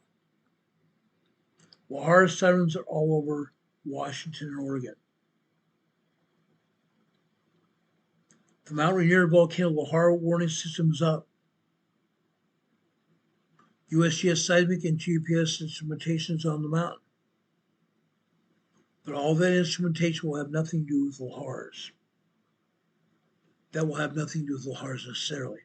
Lahar sirens are all over Washington and Oregon. The Mount Rainier volcano lahar warning system is up. USGS seismic and GPS instrumentation is on the mountain. But all that instrumentation will have nothing to do with lahars. That will have nothing to do with lahars necessarily.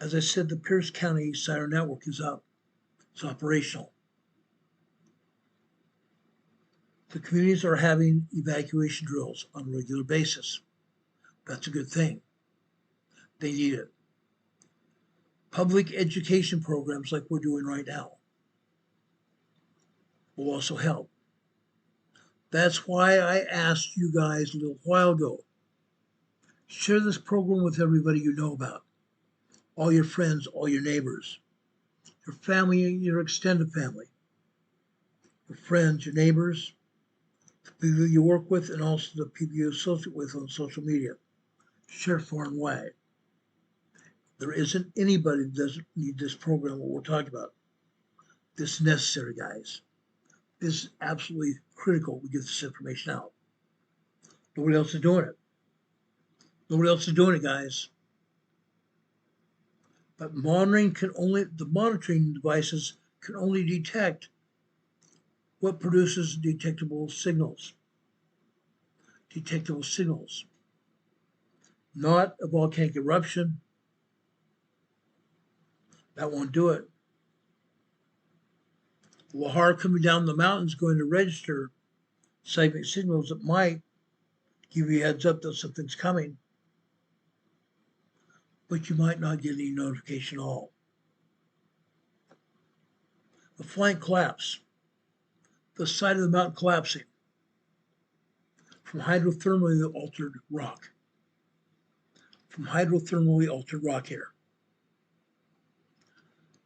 As I said, the Pierce County Siren Network is up. It's operational. The communities are having evacuation drills on a regular basis. That's a good thing. They need it. Public education programs like we're doing right now will also help. That's why I asked you guys a little while ago, share this program with everybody you know about, all your friends, all your neighbors, your family, your extended family, your friends, your neighbors, the people you work with, and also the people you associate with on social media. Share far and wide. There isn't anybody that doesn't need this program, what we're talking about. This is necessary, guys. This is absolutely critical we get this information out. Nobody else is doing it. Nobody else is doing it, guys. But the monitoring devices can only detect what produces detectable signals. Detectable signals. Not a volcanic eruption. That won't do it. Lahar coming down the mountain is going to register seismic signals that might give you a heads up that something's coming, but you might not get any notification at all. The flank collapse, the side of the mountain collapsing from hydrothermally altered rock. From hydrothermally altered rock here.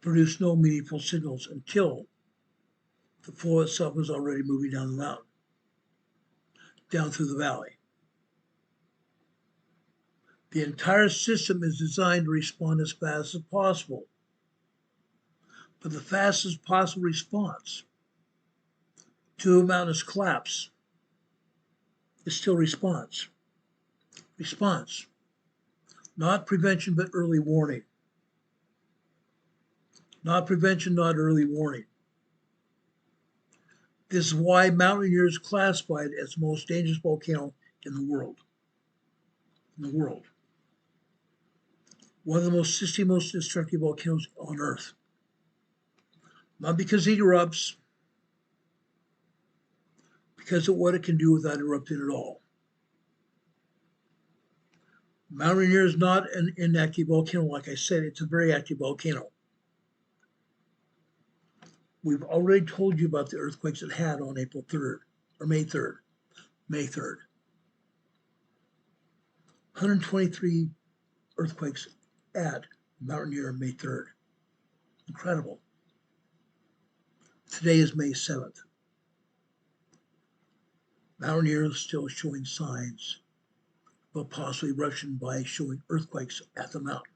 Produced no meaningful signals until the flow itself was already moving down the mountain, down through the valley. The entire system is designed to respond as fast as possible. But the fastest possible response to a mountainous collapse is still response. Response. Not prevention, but early warning. Not prevention, not early warning. This is why Mount Rainier is classified as the most dangerous volcano in the world. In the world. One of the most destructive volcanoes on Earth. Not because it erupts, because of what it can do without erupting at all. Mount Rainier is not an inactive volcano. Like I said, it's a very active volcano. We've already told you about the earthquakes it had on April 3rd, or May 3rd. May 3rd. 123 earthquakes at Mount Rainier on May 3rd. Incredible. Today is May 7th. Mount Rainier is still showing signs of a possible eruption by showing earthquakes at the mountain.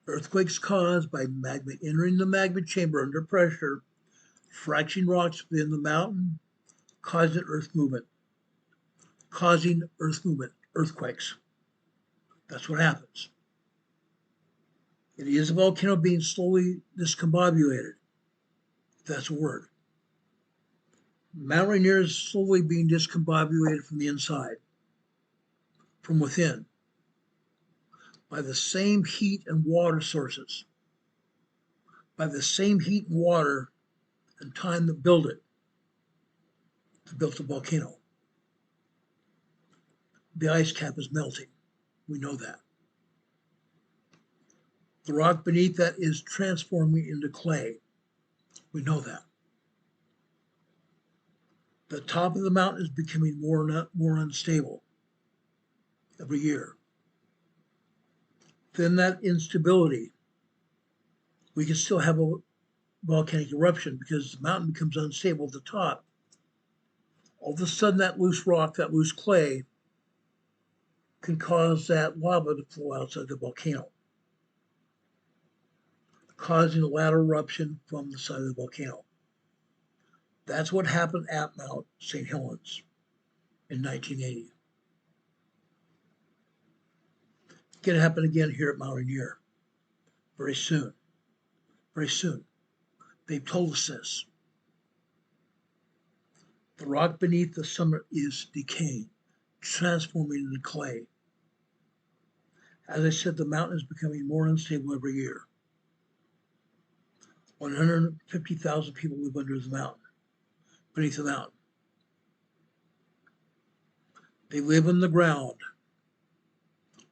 Earthquakes caused by magma entering the magma chamber under pressure, fracturing rocks within the mountain, causing earth movement. Earthquakes. That's what happens. It is a volcano being slowly discombobulated, if that's a word. Mount Rainier is slowly being discombobulated from the inside, from within, by the same heat and water sources, by the same heat and water and time that built the volcano. The ice cap is melting. We know that. The rock beneath that is transforming into clay. We know that. The top of the mountain is becoming more unstable every year. Then that instability, we can still have a volcanic eruption because the mountain becomes unstable at the top. All of a sudden, that loose rock, that loose clay, can cause that lava to flow outside the volcano, causing a lateral eruption from the side of the volcano. That's what happened at Mount St. Helens in 1980. It's going to happen again here at Mount Rainier very soon. Very soon. They've told us this. The rock beneath the summit is decaying, transforming into clay. As I said, the mountain is becoming more unstable every year. 150,000 people live under the mountain, beneath the mountain. They live in the ground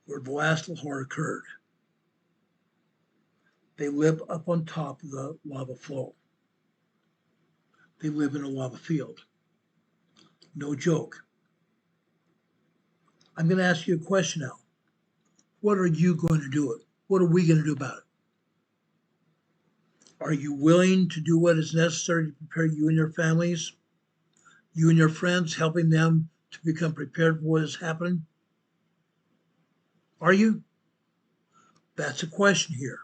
where the last lahar occurred. They live up on top of the lava flow. They live in a lava field. No joke. I'm going to ask you a question now. What are you going to do? What are we going to do about it? Are you willing to do what is necessary to prepare you and your families, you and your friends, helping them to become prepared for what is happening? Are you? That's a question here.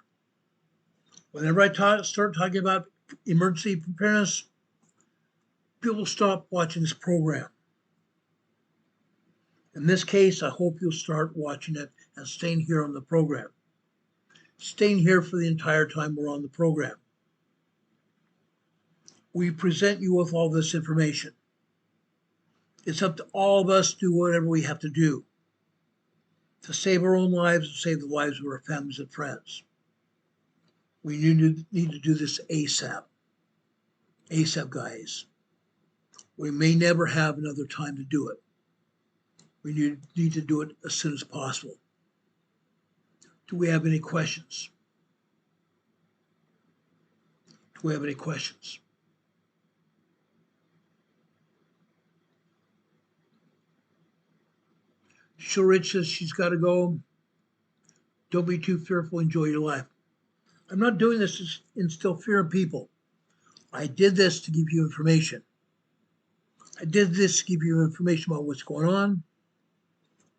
Whenever I start talking about emergency preparedness, people stop watching this program. In this case, I hope you'll start watching it and staying here on the program. Staying here for the entire time we're on the program. We present you with all this information. It's up to all of us to do whatever we have to do to save our own lives and save the lives of our families and friends. We need to do this ASAP. ASAP, guys. We may never have another time to do it. We need to do it as soon as possible. Do we have any questions? Do we have any questions? Sure, Rich says she's got to go. Don't be too fearful. Enjoy your life. I'm not doing this to instill fear in people. I did this to give you information. I did this to give you information about what's going on,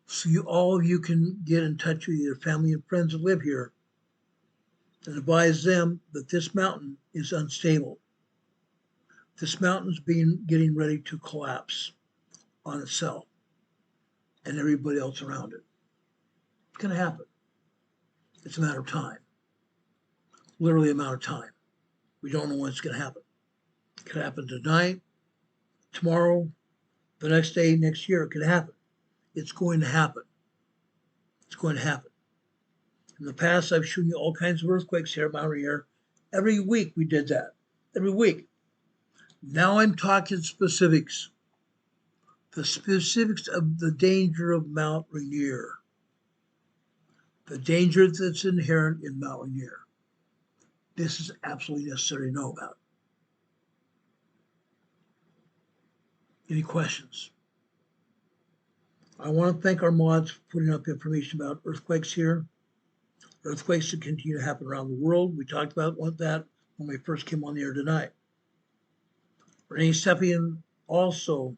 so all of you can get in touch with your family and friends that live here and advise them that this mountain is unstable. This mountain's getting ready to collapse on itself and everybody else around it. It's going to happen. It's a matter of time. Literally a matter of time. We don't know when it's going to happen. It could happen tonight, tomorrow, the next day, next year. It could happen. It's going to happen. It's going to happen. In the past, I've shown you all kinds of earthquakes here at Mount Rainier. Every week we did that. Every week. Now I'm talking specifics. The specifics of the danger of Mount Rainier. The danger that's inherent in Mount Rainier. This is absolutely necessary to know about. Any questions? I want to thank our mods for putting up information about earthquakes here. Earthquakes that continue to happen around the world. We talked about that when we first came on the air tonight. Renee Steffi and also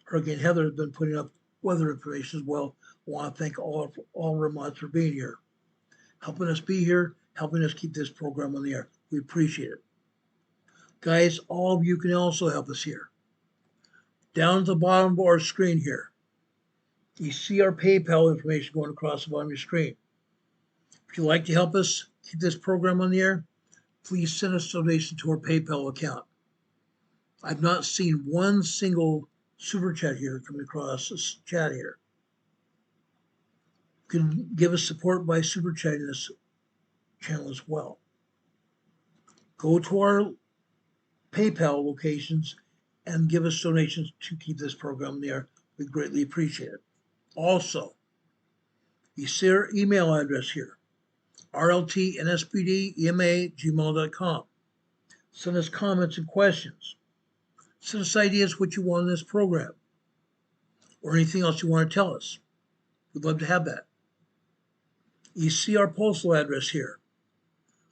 Hurricane Heather has been putting up weather information as well. I want to thank all of our mods for being here, helping us be here, helping us keep this program on the air. We appreciate it. Guys, all of you can also help us here. Down at the bottom of our screen here, you see our PayPal information going across the bottom of your screen. If you'd like to help us keep this program on the air, please send us a donation to our PayPal account. I've not seen one single super chat here coming across this chat here. You can give us support by super chatting this channel as well. Go to our PayPal locations and give us donations to keep this program there. We greatly appreciate it. Also, you see our email address here, rltnspd@ema.gmail.com. Send us comments and questions. Send us ideas what you want in this program or anything else you want to tell us. We'd love to have that. You see our postal address here,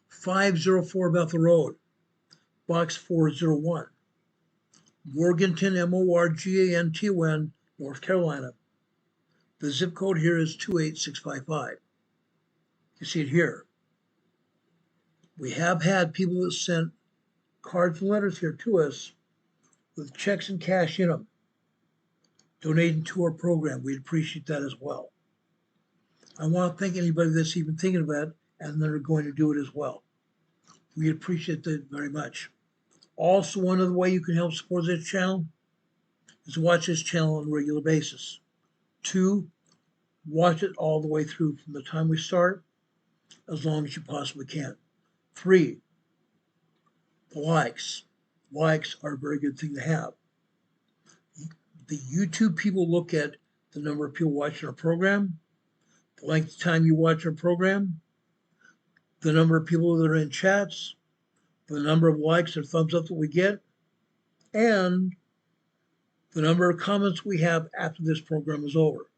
504 Bethel Road, Box 401, Morganton, Morganton, North Carolina. The zip code here is 28655. You see it here. We have had people that sent cards and letters here to us with checks and cash in them, donating to our program. We'd appreciate that as well. I want to thank anybody that's even thinking about it and they're going to do it as well. We appreciate that very much. Also, one other way you can help support this channel is to watch this channel on a regular basis. 2, watch it all the way through from the time we start, as long as you possibly can. 3, the likes. Likes are a very good thing to have. The YouTube people look at the number of people watching our program, the length of time you watch our program, the number of people that are in chats, the number of likes or thumbs up that we get, and the number of comments we have after this program is over.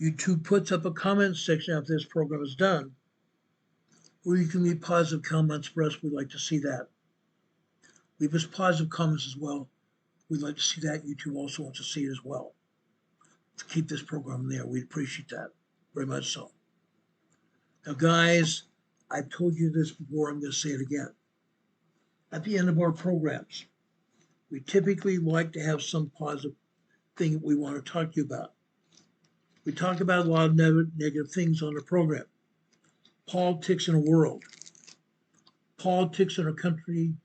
YouTube puts up a comment section after this program is done, where you can leave positive comments for us. We'd like to see that. Leave us positive comments as well. We'd like to see that. YouTube also wants to see it as well. To keep this program there, we'd appreciate that very much so. Now, guys, I've told you this before. I'm going to say it again. At the end of our programs, we typically like to have some positive thing that we want to talk to you about. We talk about a lot of negative things on the program. Politics in a world. Politics in our country,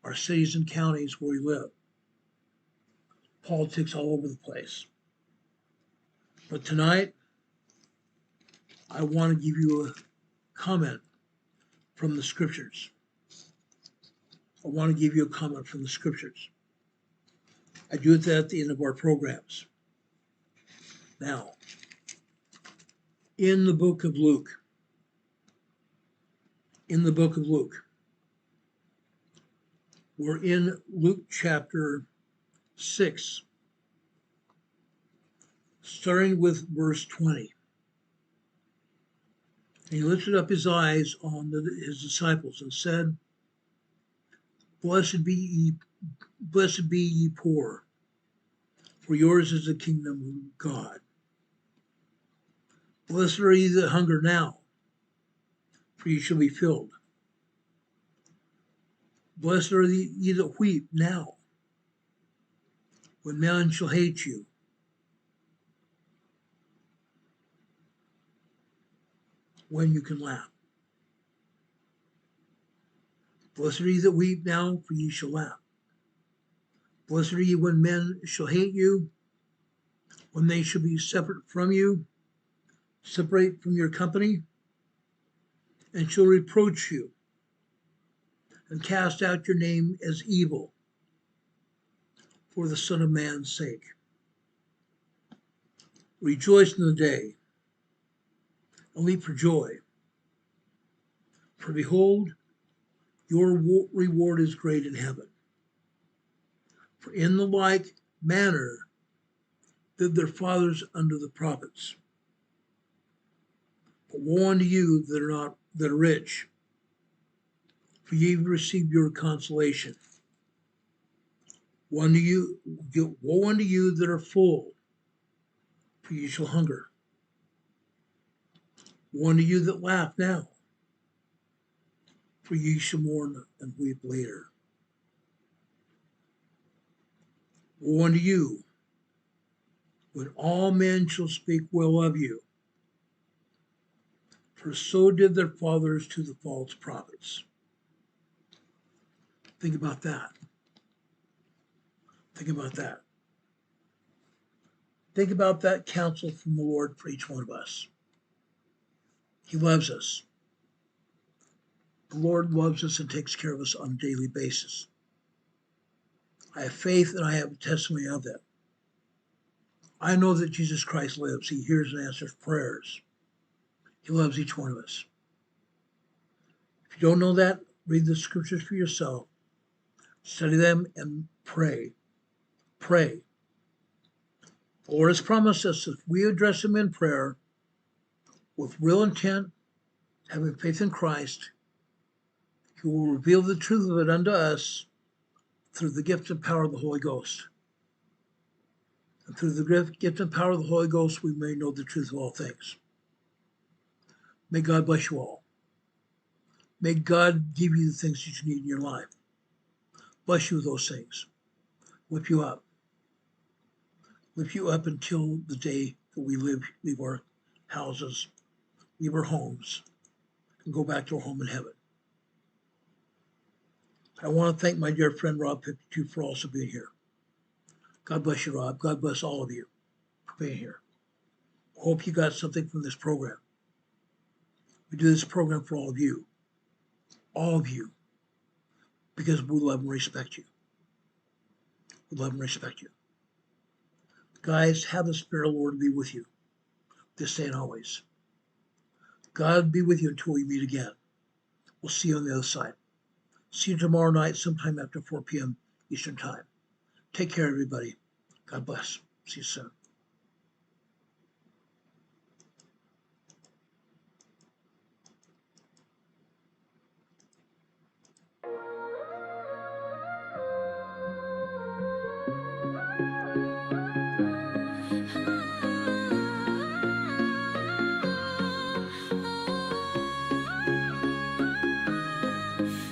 our cities and counties where we live. Politics all over the place. But tonight, I want to give you a comment from the scriptures. I want to give you a comment from the scriptures. I do it at the end of our programs. Now, in the book of Luke, we're in Luke chapter 6, starting with verse 20. And he lifted up his eyes on his disciples and said, Blessed be ye poor, for yours is the kingdom of God. Blessed are ye that hunger now, for ye shall be filled. Blessed are ye that weep now, when men shall hate you. When you can laugh. Blessed are ye that weep now, for ye shall laugh. Blessed are ye when men shall hate you, when they shall be separate from you, separate from your company, and shall reproach you, and cast out your name as evil, for the Son of Man's sake. Rejoice in the day, and leap for joy. For behold, your reward is great in heaven. For in the like manner did their fathers unto the prophets. But woe unto you that are rich, for ye have received your consolation. Woe unto you that are full, for ye shall hunger. Woe unto you that laugh now, for ye shall mourn and weep later. Woe unto you when all men shall speak well of you, for so did their fathers to the false prophets. Think about that. Think about that. Think about that counsel from the Lord for each one of us. He loves us. The Lord loves us and takes care of us on a daily basis. I have faith and I have a testimony of that. I know that Jesus Christ lives. He hears and answers prayers. He loves each one of us. If you don't know that, read the scriptures for yourself. Study them and pray. Pray. The Lord has promised us that if we address Him in prayer with real intent, having faith in Christ, He will reveal the truth of it unto us through the gift and power of the Holy Ghost. And through the gift and power of the Holy Ghost, we may know the truth of all things. May God bless you all. May God give you the things that you need in your life. Bless you with those things. Lift you up. Lift you up until the day that we leave our houses, leave our homes, and go back to our home in heaven. I want to thank my dear friend Rob 52 for also being here. God bless you, Rob. God bless all of you for being here. I hope you got something from this program. We do this program for all of you, because we love and respect you. We love and respect you. Guys, have the Spirit of the Lord be with you this day and always. God be with you until we meet again. We'll see you on the other side. See you tomorrow night sometime after 4 p.m. Eastern Time. Take care, everybody. God bless. See you soon.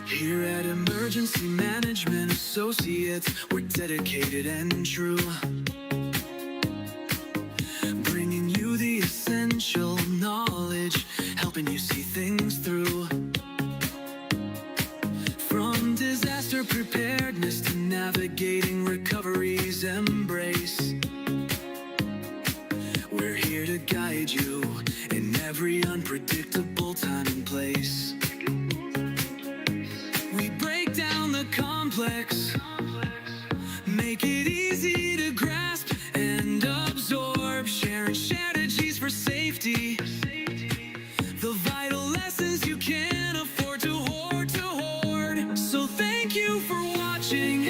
Here at Emergency Management Associates, we're dedicated and true, bringing you the essential knowledge, helping you see things through. From disaster preparedness to navigating recovery's embrace, we're here to guide you in every unpredictable time and place. Complex, make it easy to grasp and absorb, sharing strategies for safety, the vital lessons you can't afford to hoard. So thank you for watching,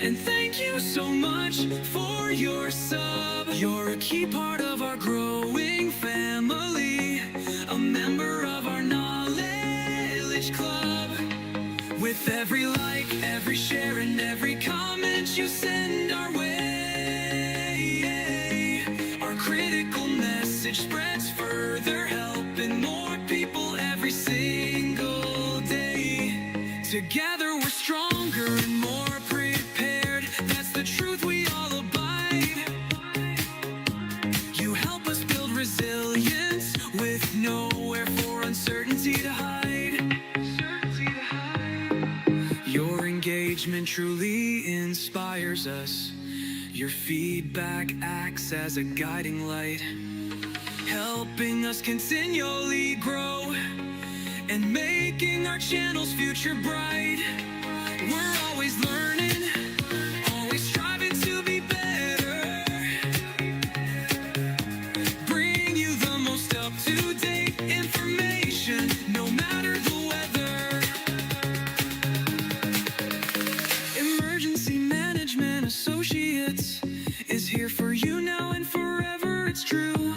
and thank you so much for your sub. You're a key part of our growing family, a member of our knowledge club. With every like, every share, and every comment you send our way, our critical message spreads further, helping more people every single day. Together we're stronger and more prepared. That's the truth we all abide. You help us build resilience with nowhere for uncertainty to hide. Your engagement truly inspires us. Your feedback acts as a guiding light, helping us continually grow and making our channel's future bright. We're always learning, Associates is here for you now and forever, it's true.